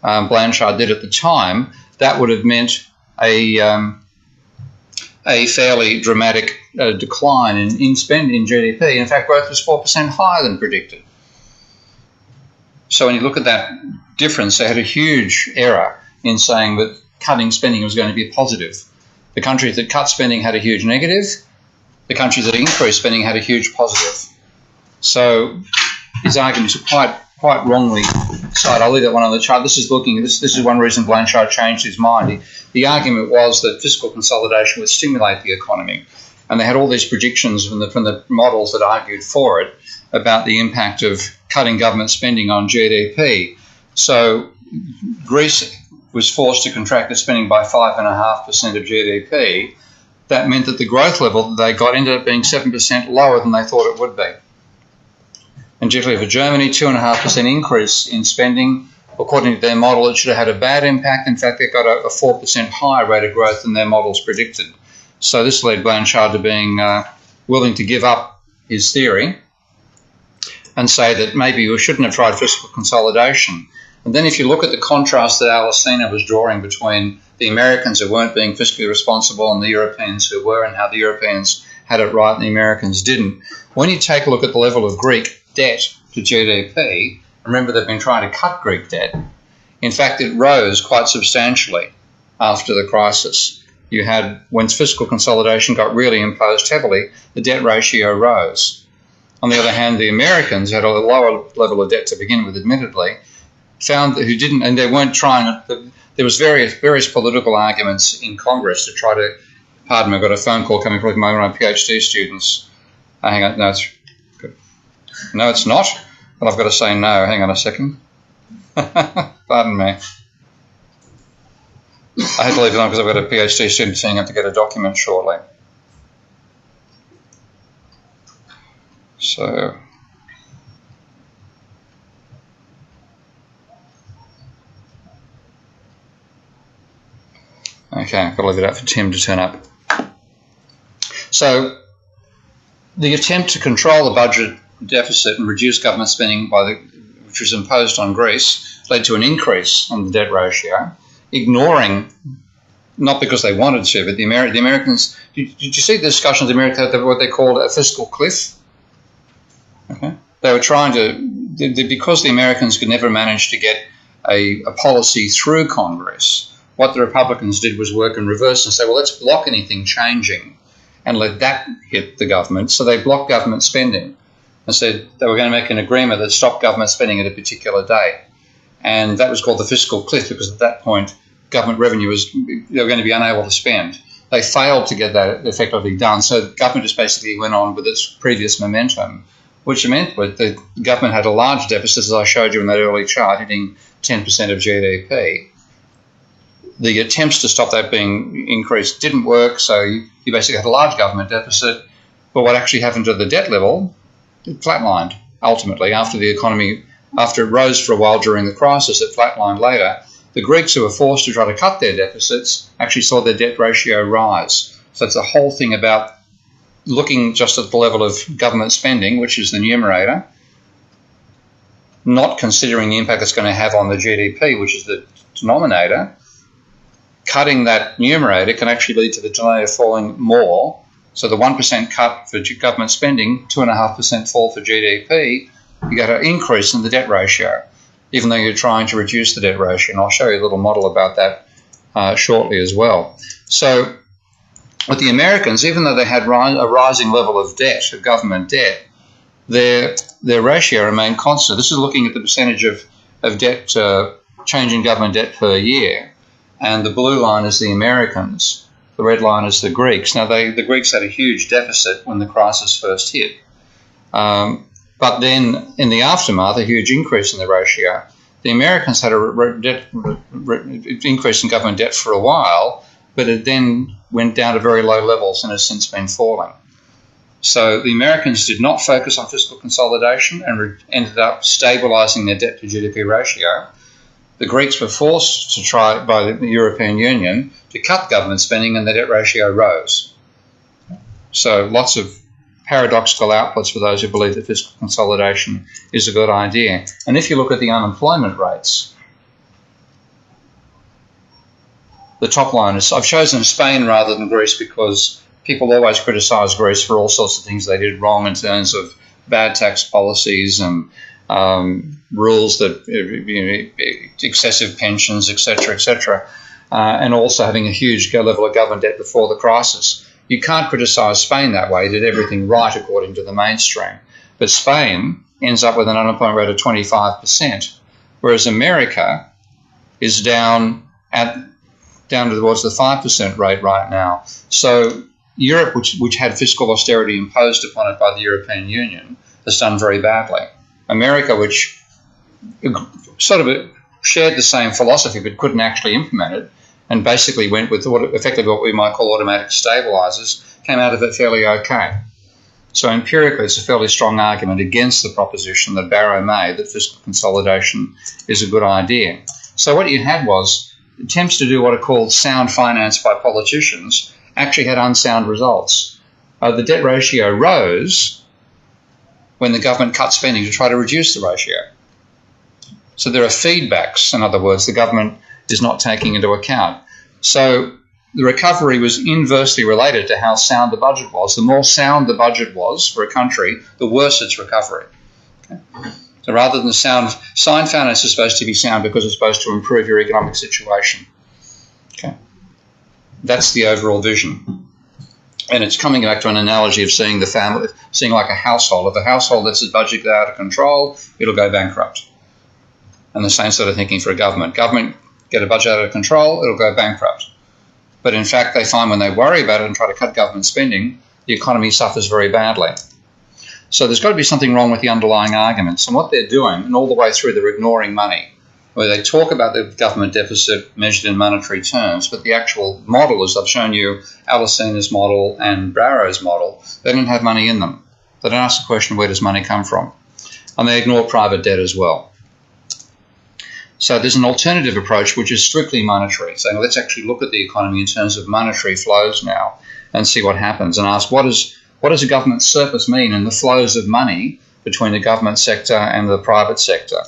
Blanchard did at the time, that would have meant a fairly dramatic decline in spending in GDP. In fact, growth was 4% higher than predicted. So when you look at that difference, they had a huge error in saying that cutting spending was going to be positive. The countries that cut spending had a huge negative. The countries that increased spending had a huge positive. So his arguments are quite wrongly cited. I'll leave that one on the chart. This is one reason Blanchard changed his mind. The argument was that fiscal consolidation would stimulate the economy, and they had all these predictions from the models that argued for it about the impact of cutting government spending on GDP. So Greece was forced to contract its spending by 5.5% of GDP, that meant that the growth level that they got ended up being 7% lower than they thought it would be. And particularly for Germany, 2.5% increase in spending. According to their model, it should have had a bad impact. In fact, they got a 4% higher rate of growth than their models predicted. So this led Blanchard to being willing to give up his theory and say that maybe we shouldn't have tried fiscal consolidation. And then if you look at the contrast that Alesina was drawing between the Americans who weren't being fiscally responsible and the Europeans who were, and how the Europeans had it right and the Americans didn't, when you take a look at the level of Greek debt to GDP, remember they've been trying to cut Greek debt. In fact, it rose quite substantially after the crisis. You had, when fiscal consolidation got really imposed heavily, the debt ratio rose. On the other hand, the Americans had a lower level of debt to begin with, admittedly, found that who didn't, and they weren't trying. There was various political arguments in Congress to try to. Pardon me, I've got a phone call coming from one of my PhD students. Hang on, no, it's good. No, it's not. But I've got to say no. Hang on a second. Pardon me. I had to leave it on because I've got a PhD student saying I have to get a document shortly. So. Okay, I've got to leave it out for Tim to turn up. So, the attempt to control the budget deficit and reduce government spending which was imposed on Greece led to an increase on the debt ratio, ignoring, not because they wanted to, but the Americans. Did you see the discussions in America, what they called a fiscal cliff? Okay, they were trying to, because the Americans could never manage to get a policy through Congress. What the Republicans did was work in reverse and say, well, let's block anything changing and let that hit the government. So they blocked government spending and said they were going to make an agreement that stopped government spending at a particular date. And that was called the fiscal cliff because at that point, government revenue they were going to be unable to spend. They failed to get that effectively done. So the government just basically went on with its previous momentum, which meant that the government had a large deficit, as I showed you in that early chart, hitting 10% of GDP. The attempts to stop that being increased didn't work, so you basically had a large government deficit. But what actually happened to the debt level, it flatlined ultimately after it rose for a while during the crisis, it flatlined later. The Greeks, who were forced to try to cut their deficits, actually saw their debt ratio rise. So it's a whole thing about looking just at the level of government spending, which is the numerator, not considering the impact it's going to have on the GDP, which is the denominator. Cutting that numerator can actually lead to the denominator falling more. So the 1% cut for government spending, 2.5% fall for GDP, you get an increase in the debt ratio, even though you're trying to reduce the debt ratio. And I'll show you a little model about that shortly as well. So with the Americans, even though they had a rising level of debt, of government debt, their ratio remained constant. This is looking at the percentage of debt, change in government debt per year. And the blue line is the Americans. The red line is the Greeks. Now, the Greeks had a huge deficit when the crisis first hit. But then, in the aftermath, a huge increase in the ratio. The Americans had a increase in government debt for a while, but it then went down to very low levels and has since been falling. So the Americans did not focus on fiscal consolidation and ended up stabilising their debt to GDP ratio. The Greeks were forced to try by the European Union to cut government spending, and the debt ratio rose. So lots of paradoxical outputs for those who believe that fiscal consolidation is a good idea. And if you look at the unemployment rates, the top line is, I've chosen Spain rather than Greece because people always criticise Greece for all sorts of things they did wrong in terms of bad tax policies and rules that excessive pensions, etc., and also having a huge level of government debt before the crisis. You can't criticise Spain that way. It did everything right according to the mainstream. But Spain ends up with an unemployment rate of 25%, whereas America is down towards the 5% rate right now. So Europe, which had fiscal austerity imposed upon it by the European Union, has done very badly. America, which sort of shared the same philosophy but couldn't actually implement it, and basically went with effectively what we might call automatic stabilisers, came out of it fairly okay. So empirically, it's a fairly strong argument against the proposition that Barrow made that fiscal consolidation is a good idea. So what you had was attempts to do what are called sound finance by politicians actually had unsound results. The debt ratio rose when the government cut spending to try to reduce the ratio. So there are feedbacks, in other words, the government is not taking into account. So the recovery was inversely related to how sound the budget was. The more sound the budget was for a country, the worse its recovery. Okay? So rather than sound finance is supposed to be sound because it's supposed to improve your economic situation. Okay? That's the overall vision. And it's coming back to an analogy of seeing the family, seeing like a household. If a household lets its budget go out of control, it'll go bankrupt. And the same sort of thinking for a government. Government get a budget out of control, it'll go bankrupt. But in fact, they find when they worry about it and try to cut government spending, the economy suffers very badly. So there's got to be something wrong with the underlying arguments. And what they're doing, and all the way through, they're ignoring money, where they talk about the government deficit measured in monetary terms, but the actual model, as I've shown you, Alesina's model and Barrow's model, they don't have money in them. They don't ask the question, where does money come from? And they ignore private debt as well. So there's an alternative approach which is strictly monetary, saying let's actually look at the economy in terms of monetary flows now and see what happens, and ask what does a government surplus mean in the flows of money between the government sector and the private sector?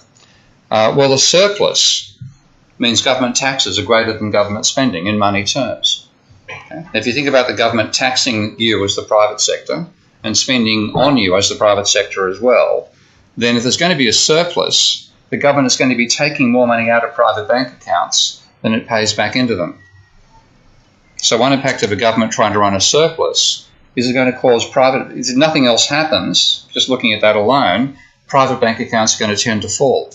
Well, the surplus means government taxes are greater than government spending in money terms. Okay? If you think about the government taxing you as the private sector and spending on you as the private sector as well, then if there's going to be a surplus, the government is going to be taking more money out of private bank accounts than it pays back into them. So one impact of a government trying to run a surplus is it going to cause if nothing else happens, just looking at that alone, private bank accounts are going to tend to fall.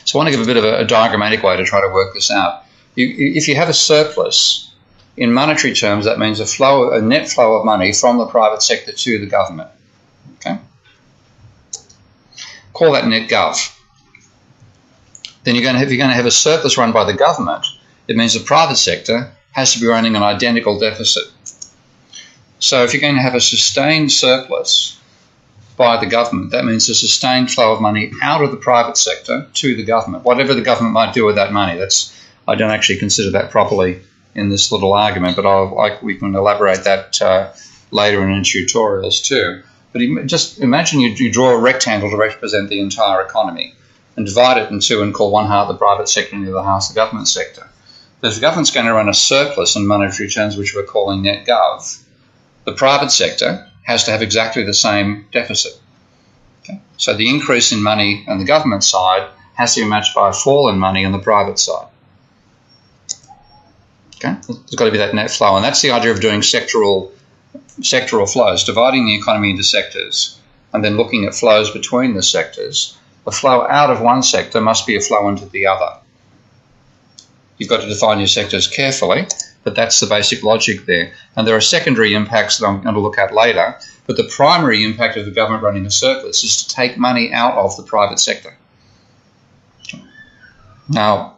So I want to give a bit of a diagrammatic way to try to work this out. If you have a surplus, in monetary terms, that means a net flow of money from the private sector to the government. Okay? Call that net gov. Then if you're going to have a surplus run by the government, it means the private sector has to be running an identical deficit. So if you're going to have a sustained surplus by the government, that means a sustained flow of money out of the private sector to the government. Whatever the government might do with that money, I don't actually consider that properly in this little argument, but we can elaborate that later in tutorials too. But just imagine you draw a rectangle to represent the entire economy and divide it in two and call one half the private sector and the other half the government sector. But if the government's going to run a surplus in monetary terms, which we're calling net gov, the private sector has to have exactly the same deficit. Okay? So the increase in money on the government side has to be matched by a fall in money on the private side. Okay? There's got to be that net flow, and that's the idea of doing sectoral flows, dividing the economy into sectors and then looking at flows between the sectors. The flow out of one sector must be a flow into the other. You've got to define your sectors carefully, but that's the basic logic there. And there are secondary impacts that I'm going to look at later, but the primary impact of the government running a surplus is to take money out of the private sector. Now,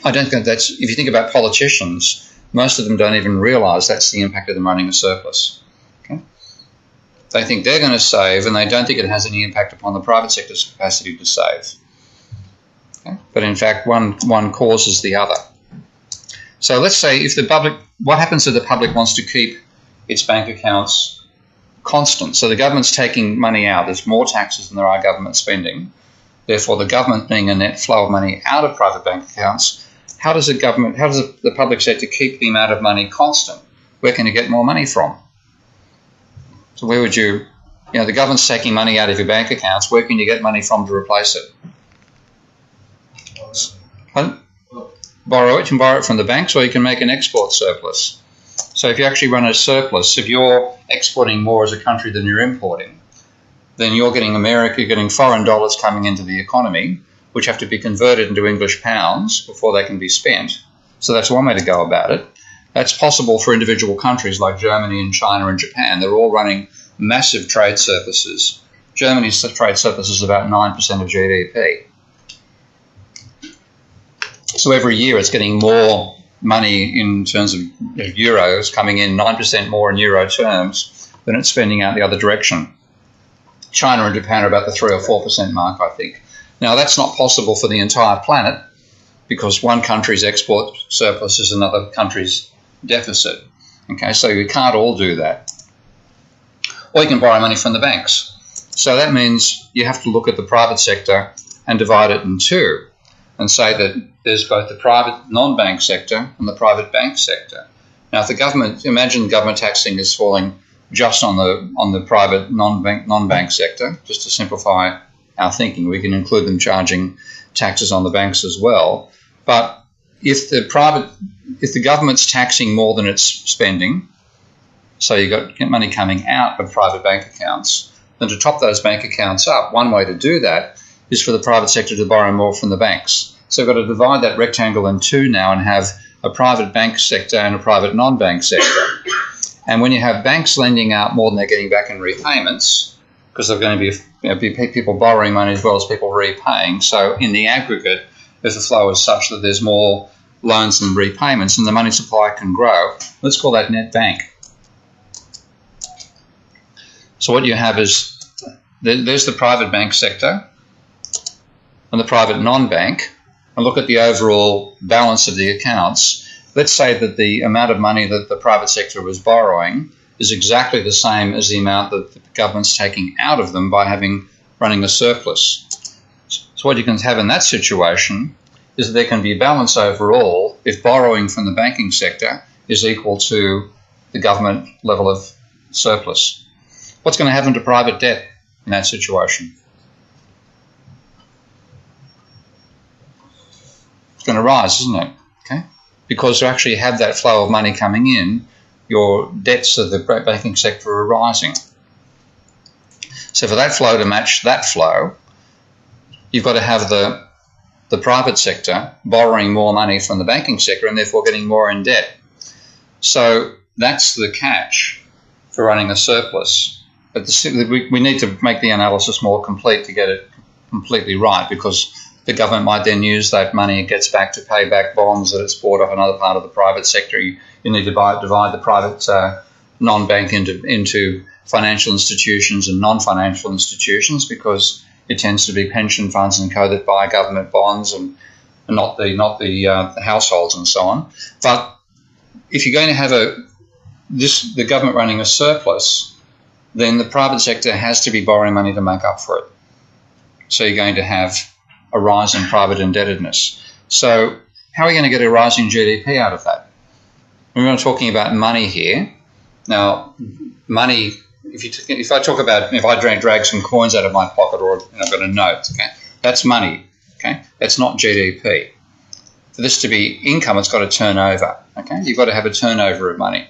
I don't think if you think about politicians, most of them don't even realise that's the impact of them running a surplus. Okay? They think they're going to save, and they don't think it has any impact upon the private sector's capacity to save. Okay? But in fact, one causes the other. So let's say what happens if the public wants to keep its bank accounts constant? So the government's taking money out. There's more taxes than there are government spending. Therefore, the government being a net flow of money out of private bank accounts, how does the public sector keep the amount of money constant? Where can you get more money from? So where would the government's taking money out of your bank accounts, where can you get money from to replace it? Borrow it. You can borrow it from the banks, or you can make an export surplus. So if you actually run a surplus, if you're exporting more as a country than you're importing, then you're getting foreign dollars coming into the economy, which have to be converted into English pounds before they can be spent. So that's one way to go about it. That's possible for individual countries like Germany and China and Japan. They're all running massive trade surpluses. Germany's trade surplus is about 9% of GDP. So every year it's getting more money in terms of euros coming in, 9% more in euro terms than it's spending out the other direction. China and Japan are about the 3 or 4% mark, I think. Now, that's not possible for the entire planet because one country's export surplus is another country's deficit. Okay, so you can't all do that. Or you can borrow money from the banks. So that means you have to look at the private sector and divide it in two and say that there's both the private non-bank sector and the private bank sector. Now, if the government, imagine government taxing is falling just on the private non-bank sector, just to simplify our thinking. We can include them charging taxes on the banks as well. But if the government's taxing more than it's spending, so you've got money coming out of private bank accounts, then to top those bank accounts up, one way to do that is for the private sector to borrow more from the banks. So we've got to divide that rectangle in two now and have a private bank sector and a private non-bank sector. And when you have banks lending out more than they're getting back in repayments, because they're going to be people borrowing money as well as people repaying, so in the aggregate, if the flow is such that there's more loans than repayments and the money supply can grow, let's call that net bank. So what you have is, there's the private bank sector and the private non-bank, and look at the overall balance of the accounts. Let's say that the amount of money that the private sector was borrowing is exactly the same as the amount that the government's taking out of them by running a surplus. So what you can have in that situation is that there can be balance overall if borrowing from the banking sector is equal to the government level of surplus. What's going to happen to private debt in that situation? It's going to rise, isn't it? Okay, because to actually have that flow of money coming in, your debts of the banking sector are rising. So for that flow to match that flow, you've got to have the private sector borrowing more money from the banking sector and therefore getting more in debt. So that's the catch for running a surplus. But we need to make the analysis more complete to get it completely right, because the government might then use that money it gets back to pay back bonds that it's bought off another part of the private sector. You need to divide the private non-bank into financial institutions and non-financial institutions, because it tends to be pension funds and co that buy government bonds and not the households and so on. But if you're going to have the government running a surplus, then the private sector has to be borrowing money to make up for it. So you're going to have a rise in private indebtedness. So how are we going to get a rising GDP out of that? We're not talking about money here. Now, money, if I drag some coins out of my pocket, or I've got a note, okay, that's money, okay? That's not GDP. For this to be income, it's got to turn over, okay? You've got to have a turnover of money.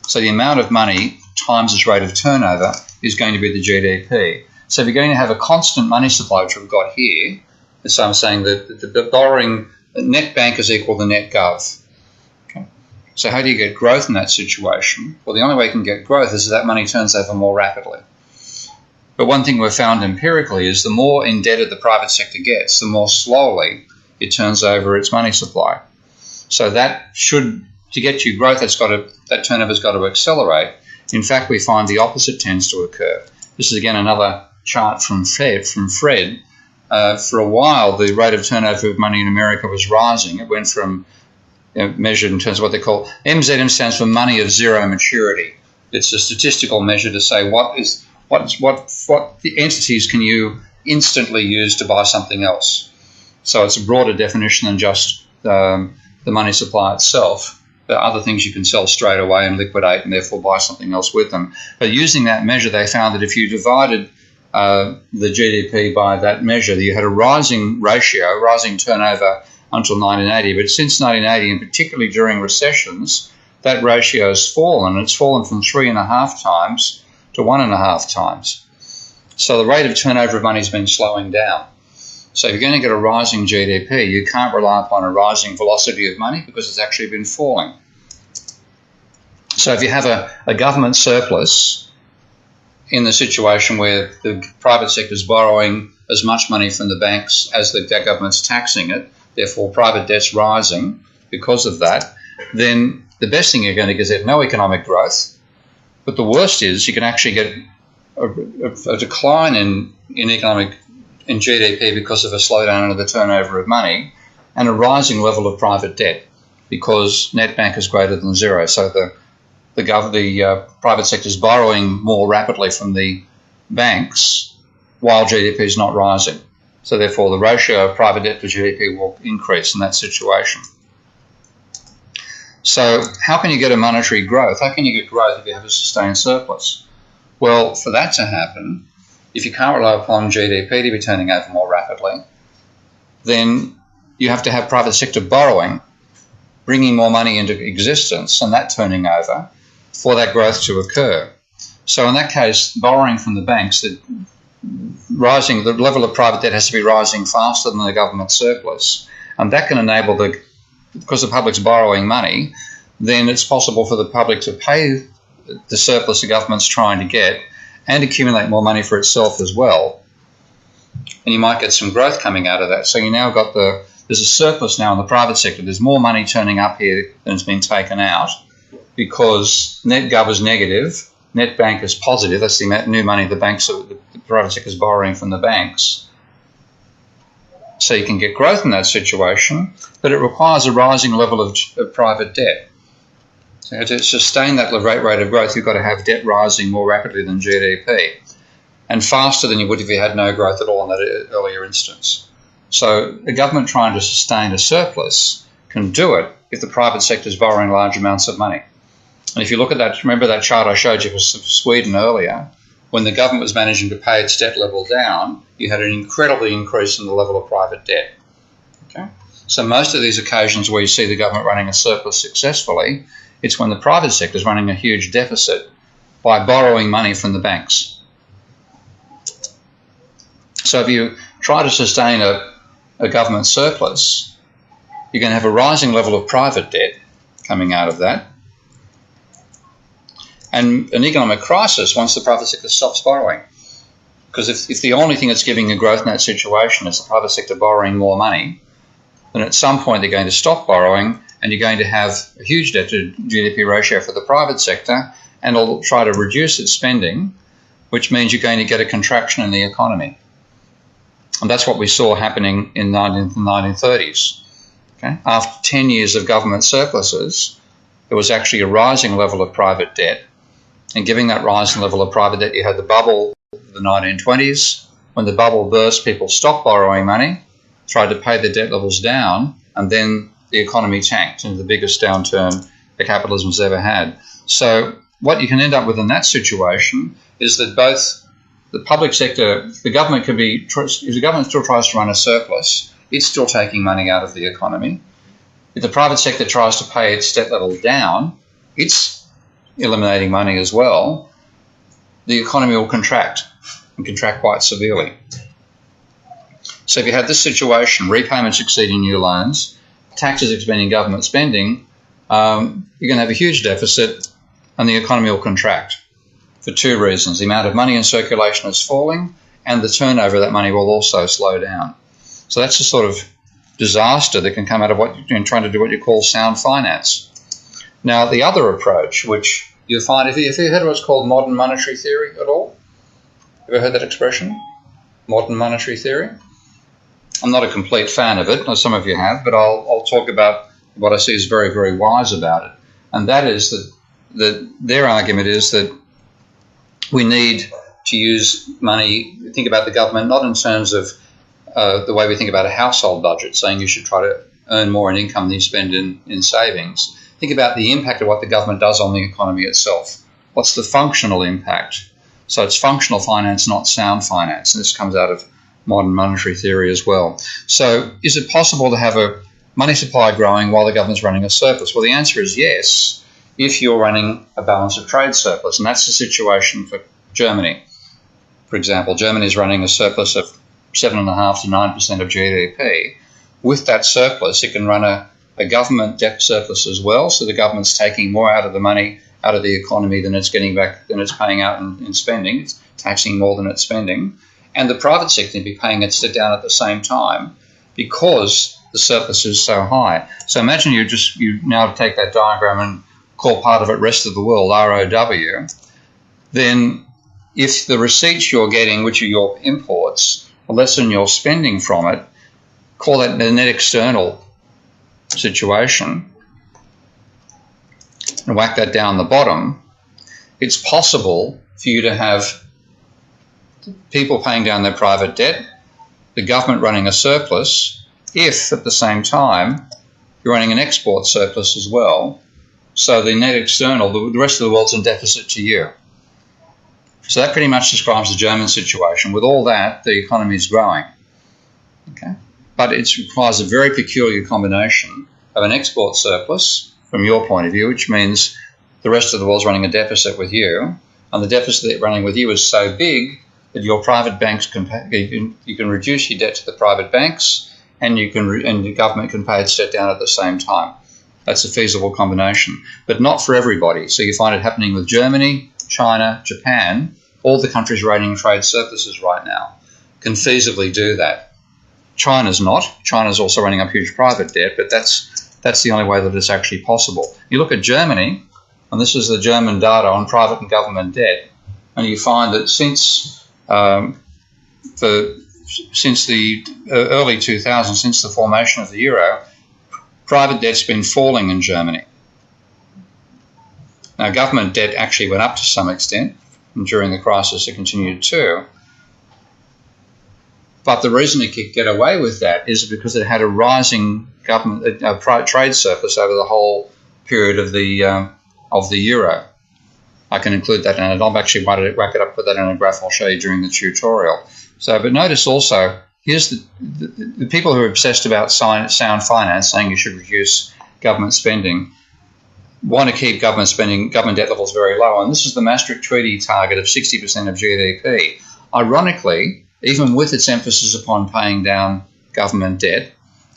So the amount of money times its rate of turnover is going to be the GDP. So if you're going to have a constant money supply, which we've got here, so I'm saying that the borrowing net bank is equal to net gov. Okay. So how do you get growth in that situation? Well, the only way you can get growth is that money turns over more rapidly. But one thing we've found empirically is the more indebted the private sector gets, the more slowly it turns over its money supply. So to get you growth, that turnover's got to accelerate. In fact, we find the opposite tends to occur. This is again another chart from Fred. For a while, the rate of turnover of money in America was rising. It went from, measured in terms of what they call, MZM stands for money of zero maturity. It's a statistical measure to say what the entities can you instantly use to buy something else. So it's a broader definition than just the money supply itself. There are other things you can sell straight away and liquidate and therefore buy something else with them. But using that measure, they found that if you divided the GDP by that measure, you had a rising ratio, rising turnover until 1980. But since 1980, and particularly during recessions, that ratio has fallen. It's fallen from 3.5 times to 1.5 times. So the rate of turnover of money has been slowing down. So if you're going to get a rising GDP, you can't rely upon a rising velocity of money because it's actually been falling. So if you have a government surplus in the situation where the private sector is borrowing as much money from the banks as the government's taxing it, therefore private debt's rising because of that, then the best thing you're going to get is no economic growth. But the worst is you can actually get a decline in GDP because of a slowdown in the turnover of money and a rising level of private debt because net bank is greater than zero. So the private sector is borrowing more rapidly from the banks while GDP is not rising. So therefore the ratio of private debt to GDP will increase in that situation. So how can you get a monetary growth? How can you get growth if you have a sustained surplus? Well, for that to happen, if you can't rely upon GDP to be turning over more rapidly, then you have to have private sector borrowing, bringing more money into existence and that turning over for that growth to occur. So in that case, borrowing from the banks, the level of private debt has to be rising faster than the government surplus. And that can enable because the public's borrowing money, then it's possible for the public to pay the surplus the government's trying to get and accumulate more money for itself as well. And you might get some growth coming out of that. So you now got there's a surplus now in the private sector. There's more money turning up here than has been taken out because net gov is negative, net bank is positive. That's the new money the private sector is borrowing from the banks. So you can get growth in that situation, but it requires a rising level of private debt. So to sustain that rate of growth, you've got to have debt rising more rapidly than GDP and faster than you would if you had no growth at all in that earlier instance. So a government trying to sustain a surplus can do it if the private sector is borrowing large amounts of money. And if you look at that, remember that chart I showed you for Sweden earlier, when the government was managing to pay its debt level down, you had an incredible increase in the level of private debt. Okay? So most of these occasions where you see the government running a surplus successfully, it's when the private sector is running a huge deficit by borrowing money from the banks. So if you try to sustain a government surplus, you're going to have a rising level of private debt coming out of that, and an economic crisis once the private sector stops borrowing. Because if the only thing that's giving you growth in that situation is the private sector borrowing more money, then at some point they're going to stop borrowing and you're going to have a huge debt to GDP ratio for the private sector, and it'll try to reduce its spending, which means you're going to get a contraction in the economy. And that's what we saw happening in the 1930s. Okay? After 10 years of government surpluses, there was actually a rising level of private debt. And given that rising level of private debt, you had the bubble of the 1920s. When the bubble burst, people stopped borrowing money, tried to pay their debt levels down, and then the economy tanked into the biggest downturn that capitalism's ever had. So what you can end up with in that situation is that both the public sector, the government can be, if the government still tries to run a surplus, it's still taking money out of the economy. If the private sector tries to pay its debt level down, it's eliminating money as well. The economy will contract and contract quite severely. So if you have this situation, repayments exceeding new loans, taxes exceeding government spending, you're going to have a huge deficit and the economy will contract for two reasons. The amount of money in circulation is falling and the turnover of that money will also slow down. So that's the sort of disaster that can come out of trying to do what you call sound finance. Now, the other approach, which you find, if you heard what's called modern monetary theory at all? Ever heard that expression? Modern monetary theory? I'm not a complete fan of it, as some of you have, but I'll talk about what I see as very, very wise about it. And that is that their argument is that we need to use money, think about the government, not in terms of the way we think about a household budget, saying you should try to earn more in income than you spend in savings. Think about the impact of what the government does on the economy itself. What's the functional impact? So it's functional finance, not sound finance. And this comes out of modern monetary theory as well. So is it possible to have a money supply growing while the government's running a surplus? Well, the answer is yes, if you're running a balance of trade surplus. And that's the situation for Germany. For example, Germany is running a surplus of 7.5% to 9% of GDP. With that surplus, it can run a government debt surplus as well. So the government's taking more out of the money, out of the economy than it's getting back, than it's paying out in spending. It's taxing more than it's spending. And the private sector will be paying its debt down at the same time because the surplus is so high. So imagine you now take that diagram and call part of it rest of the world, ROW. Then if the receipts you're getting, which are your imports, are less than your spending from it, call that the net external situation, and whack that down the bottom, it's possible for you to have people paying down their private debt, the government running a surplus, if at the same time you're running an export surplus as well. So the net external, the rest of the world's in deficit to you. So that pretty much describes the German situation. With all that, the economy is growing. Okay? But it requires a very peculiar combination of an export surplus, from your point of view, which means the rest of the world's running a deficit with you, and the deficit they're running with you is so big that your private banks you can reduce your debt to the private banks, and the government can pay its debt down at the same time. That's a feasible combination, but not for everybody. So you find it happening with Germany, China, Japan, all the countries rating trade surpluses right now can feasibly do that. China's not. China's also running up huge private debt, but that's the only way that it's actually possible. You look at Germany, and this is the German data on private and government debt, and you find that since the early 2000s, since the formation of the euro, private debt's been falling in Germany. Now, government debt actually went up to some extent, and during the crisis it continued too. But the reason it could get away with that is because it had a rising government trade surplus over the whole period of the euro. I can include that in it. I'll actually whack it up, put that in a graph I'll show you during the tutorial. So, but notice also, here's the people who are obsessed about sound finance, saying you should reduce government spending, want to keep government debt levels very low. And this is the Maastricht Treaty target of 60% of GDP. Ironically, even with its emphasis upon paying down government debt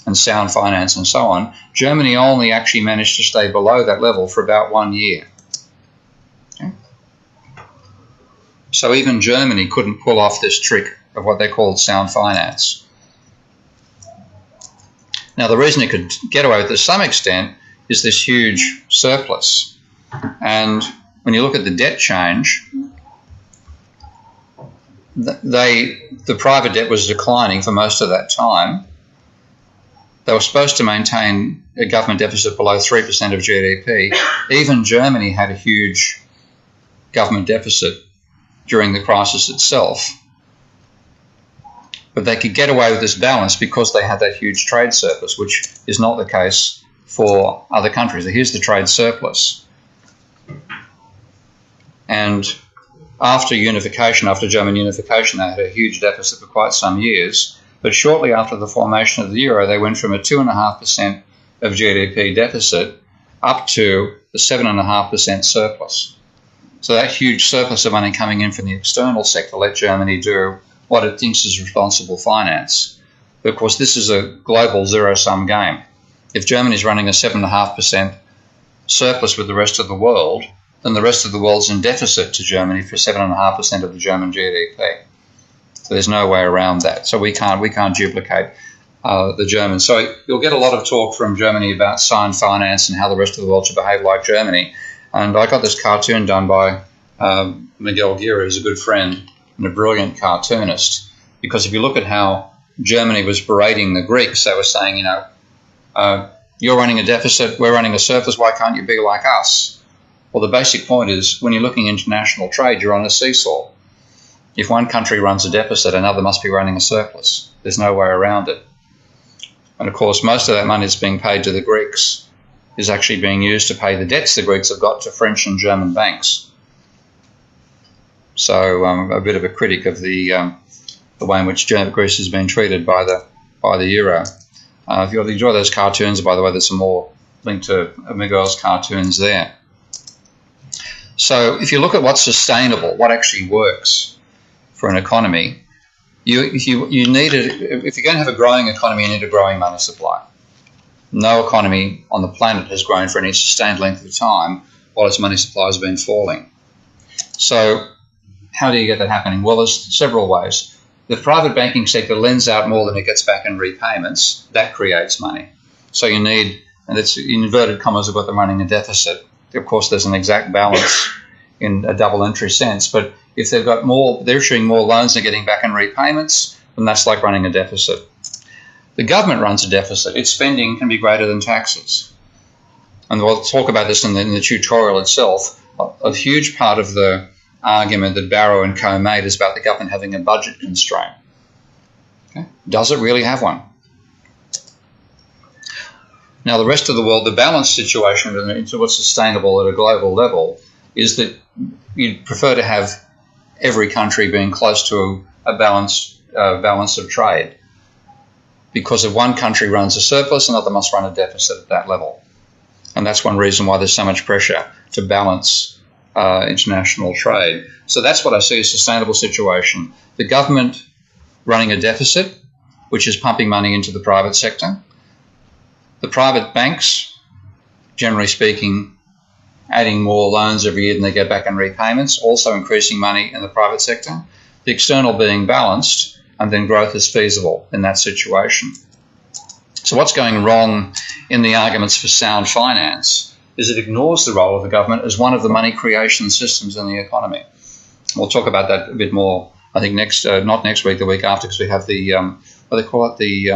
and sound finance and so on, Germany only actually managed to stay below that level for about 1 year. Okay? So even Germany couldn't pull off this trick of what they called sound finance. Now, the reason it could get away with it to some extent is this huge surplus. And when you look at the debt change, the private debt was declining for most of that time. They were supposed to maintain a government deficit below 3% of GDP. Even Germany had a huge government deficit during the crisis itself. But they could get away with this balance because they had that huge trade surplus, which is not the case for other countries. So here's the trade surplus. And after German unification, they had a huge deficit for quite some years. But shortly after the formation of the euro, they went from a 2.5% of GDP deficit up to the 7.5% surplus. So that huge surplus of money coming in from the external sector let Germany do what it thinks is responsible finance. But of course, this is a global zero-sum game. If Germany's running a 7.5% surplus with the rest of the world, then the rest of the world's in deficit to Germany for 7.5% of the German GDP. So there's no way around that. So we can't duplicate the Germans. So you'll get a lot of talk from Germany about sound finance and how the rest of the world should behave like Germany. And I got this cartoon done by Miguel Guerra, who's a good friend and a brilliant cartoonist. Because if you look at how Germany was berating the Greeks, they were saying, you're running a deficit, we're running a surplus, why can't you be like us? Well, the basic point is when you're looking international trade, you're on a seesaw. If one country runs a deficit, another must be running a surplus. There's no way around it. And of course, most of that money that's being paid to the Greeks is actually being used to pay the debts the Greeks have got to French and German banks. So a bit of a critic of the way in which Greece has been treated by the euro. If you enjoy those cartoons, by the way, there's some more linked to Miguel's cartoons there. So if you look at what's sustainable, what actually works for an economy, if you're going to have a growing economy, you need a growing money supply. No economy on the planet has grown for any sustained length of time while its money supply has been falling. So how do you get that happening? Well, there's several ways. the private banking sector lends out more than it gets back in repayments. That creates money. So you need, and it's in inverted commas about them running a deficit. Of course, there's an exact balance in a double entry sense, but if they've got more, they're issuing more loans than getting back in repayments, then that's like running a deficit. The government runs a deficit. Its spending can be greater than taxes. And we'll talk about this in the tutorial itself. A huge part of the argument that Barrow and Co made is about the government having a budget constraint. Okay? Does it really have one? Now, the rest of the world, the balanced situation into what's sustainable at a global level is that you'd prefer to have every country being close to a balance of trade. Because if one country runs a surplus, another must run a deficit at that level. And that's one reason why there's so much pressure to balance international trade. So that's what I see as a sustainable situation. The government running a deficit, which is pumping money into the private sector. The private banks, generally speaking, adding more loans every year than they get back in repayments, also increasing money in the private sector. The external being balanced, and then growth is feasible in that situation. So what's going wrong in the arguments for sound finance is it ignores the role of the government as one of the money creation systems in the economy. We'll talk about that a bit more, I think, not next week, the week after, because we have the, what do they call it, the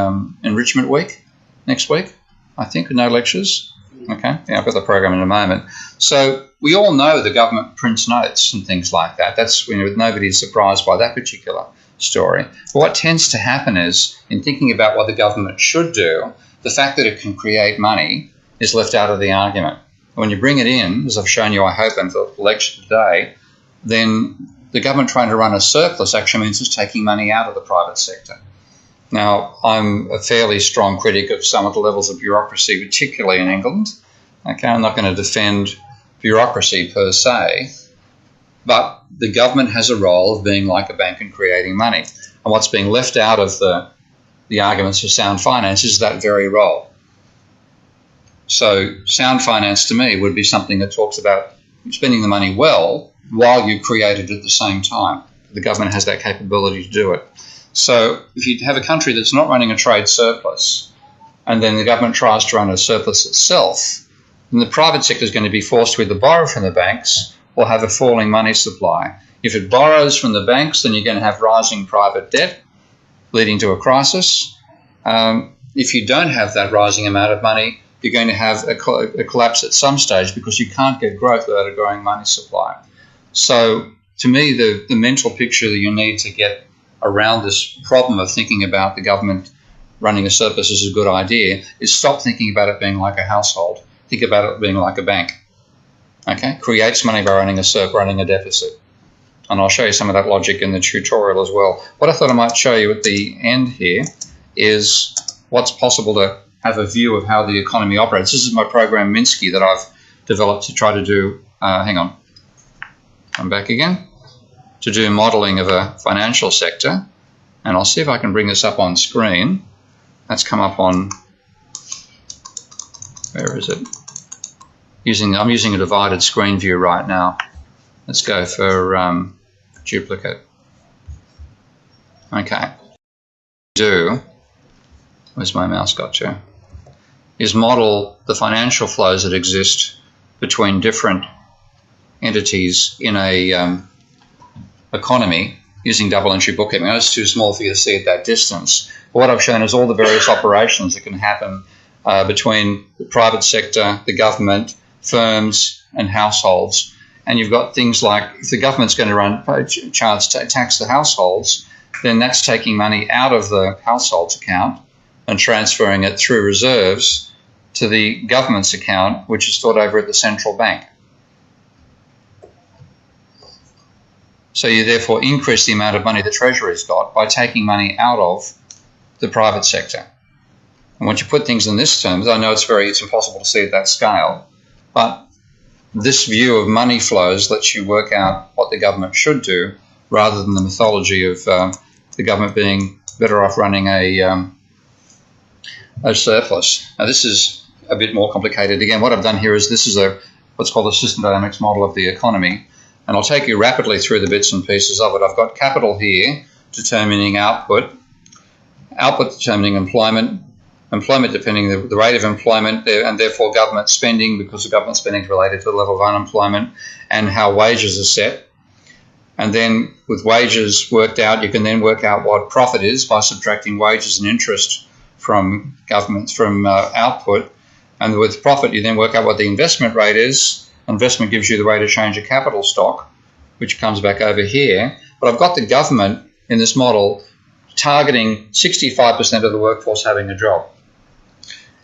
enrichment week next week, I think, no lectures. Okay, yeah, I've got the program in a moment. So we all know the government prints notes and things like that. That's, nobody's surprised by that particular story. But what tends to happen is, in thinking about what the government should do, the fact that it can create money is left out of the argument. When you bring it in, as I've shown you, I hope, in the lecture today, then the government trying to run a surplus actually means it's taking money out of the private sector. Now, I'm a fairly strong critic of some of the levels of bureaucracy, particularly in England. Okay, I'm not going to defend bureaucracy per se, but the government has a role of being like a bank and creating money. And what's being left out of the arguments for sound finance is that very role. So sound finance to me would be something that talks about spending the money well while you create it at the same time. The government has that capability to do it. So if you have a country that's not running a trade surplus and then the government tries to run a surplus itself, then the private sector is going to be forced to either borrow from the banks or have a falling money supply. If it borrows from the banks, then you're going to have rising private debt leading to a crisis. If you don't have that rising amount of money, you're going to have a collapse at some stage because you can't get growth without a growing money supply. So to me, the mental picture that you need to get around this problem of thinking about the government running a surplus is a good idea is stop thinking about it being like a household. Think about it being like a bank. Okay? Creates money by running a deficit. And I'll show you some of that logic in the tutorial as well. What I thought I might show you at the end here is what's possible to have a view of how the economy operates. This is my program Minsky that I've developed to try to do, hang on, I'm back again, to do modelling of a financial sector. And I'll see if I can bring this up on screen. That's come up on, where is it? I'm using a divided screen view right now. Let's go for duplicate. Okay. Where's my mouse got to? Is model the financial flows that exist between different entities in a economy using double entry bookkeeping. I know it's too small for you to see at that distance. But what I've shown is all the various operations that can happen between the private sector, the government, firms and households. And you've got things like, if the government's going to tax the households, then that's taking money out of the household's account and transferring it through reserves to the government's account, which is stored over at the central bank. So you therefore increase the amount of money the Treasury's got by taking money out of the private sector. And once you put things in this terms, I know it's impossible to see at that scale, but this view of money flows lets you work out what the government should do rather than the mythology of the government being better off running a surplus. Now this is a bit more complicated. Again, what I've done here is this is what's called a system dynamics model of the economy, and I'll take you rapidly through the bits and pieces of it. I've got capital here, determining output, output determining employment, employment depending the rate of employment, and therefore government spending, because the government spending is related to the level of unemployment, and how wages are set. And then with wages worked out, you can then work out what profit is by subtracting wages and interest from output. And with profit, you then work out what the investment rate is. Investment gives you the rate of change of capital stock, which comes back over here. But I've got the government in this model targeting 65% of the workforce having a job.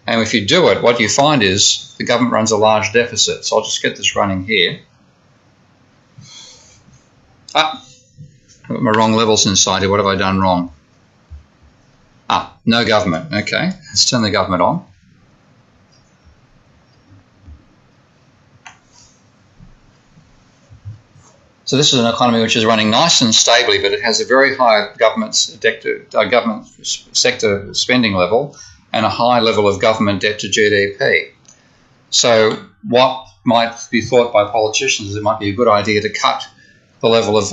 And if you do it, what you find is the government runs a large deficit. So I'll just get this running here. I've got my wrong levels inside here. What have I done wrong? No government. Okay, let's turn the government on. So this is an economy which is running nice and stably, but it has a very high government sector spending level and a high level of government debt to GDP. So what might be thought by politicians is it might be a good idea to cut the level of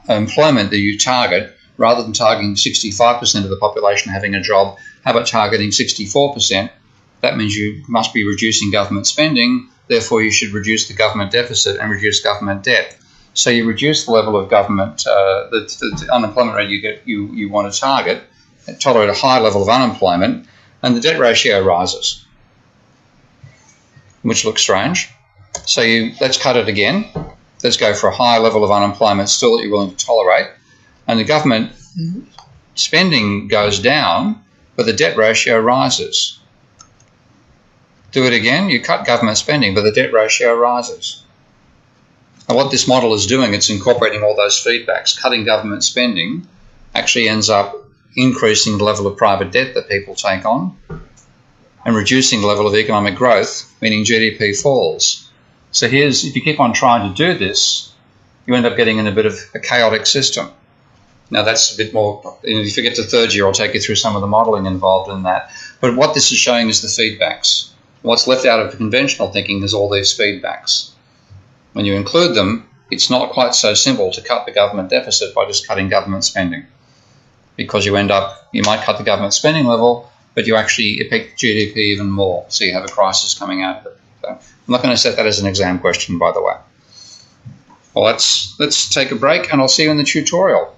employment that you target. Rather than targeting 65% of the population having a job, how about targeting 64%? That means you must be reducing government spending, therefore you should reduce the government deficit and reduce government debt. So you reduce the level of government, the unemployment rate you want to target, tolerate a high level of unemployment, and the debt ratio rises, which looks strange. So let's cut it again. Let's go for a higher level of unemployment still that you're willing to tolerate. And the government spending goes down, but the debt ratio rises. Do it again, you cut government spending, but the debt ratio rises. And what this model is doing, it's incorporating all those feedbacks. Cutting government spending actually ends up increasing the level of private debt that people take on and reducing the level of economic growth, meaning GDP falls. So if you keep on trying to do this, you end up getting in a bit of a chaotic system. Now that's a bit more, if you get to third year, I'll take you through some of the modelling involved in that. But what this is showing is the feedbacks. What's left out of conventional thinking is all these feedbacks. When you include them, it's not quite so simple to cut the government deficit by just cutting government spending, because you might cut the government spending level, but you actually affect GDP even more. So you have a crisis coming out of it. So I'm not going to set that as an exam question, by the way. Well, let's take a break and I'll see you in the tutorial.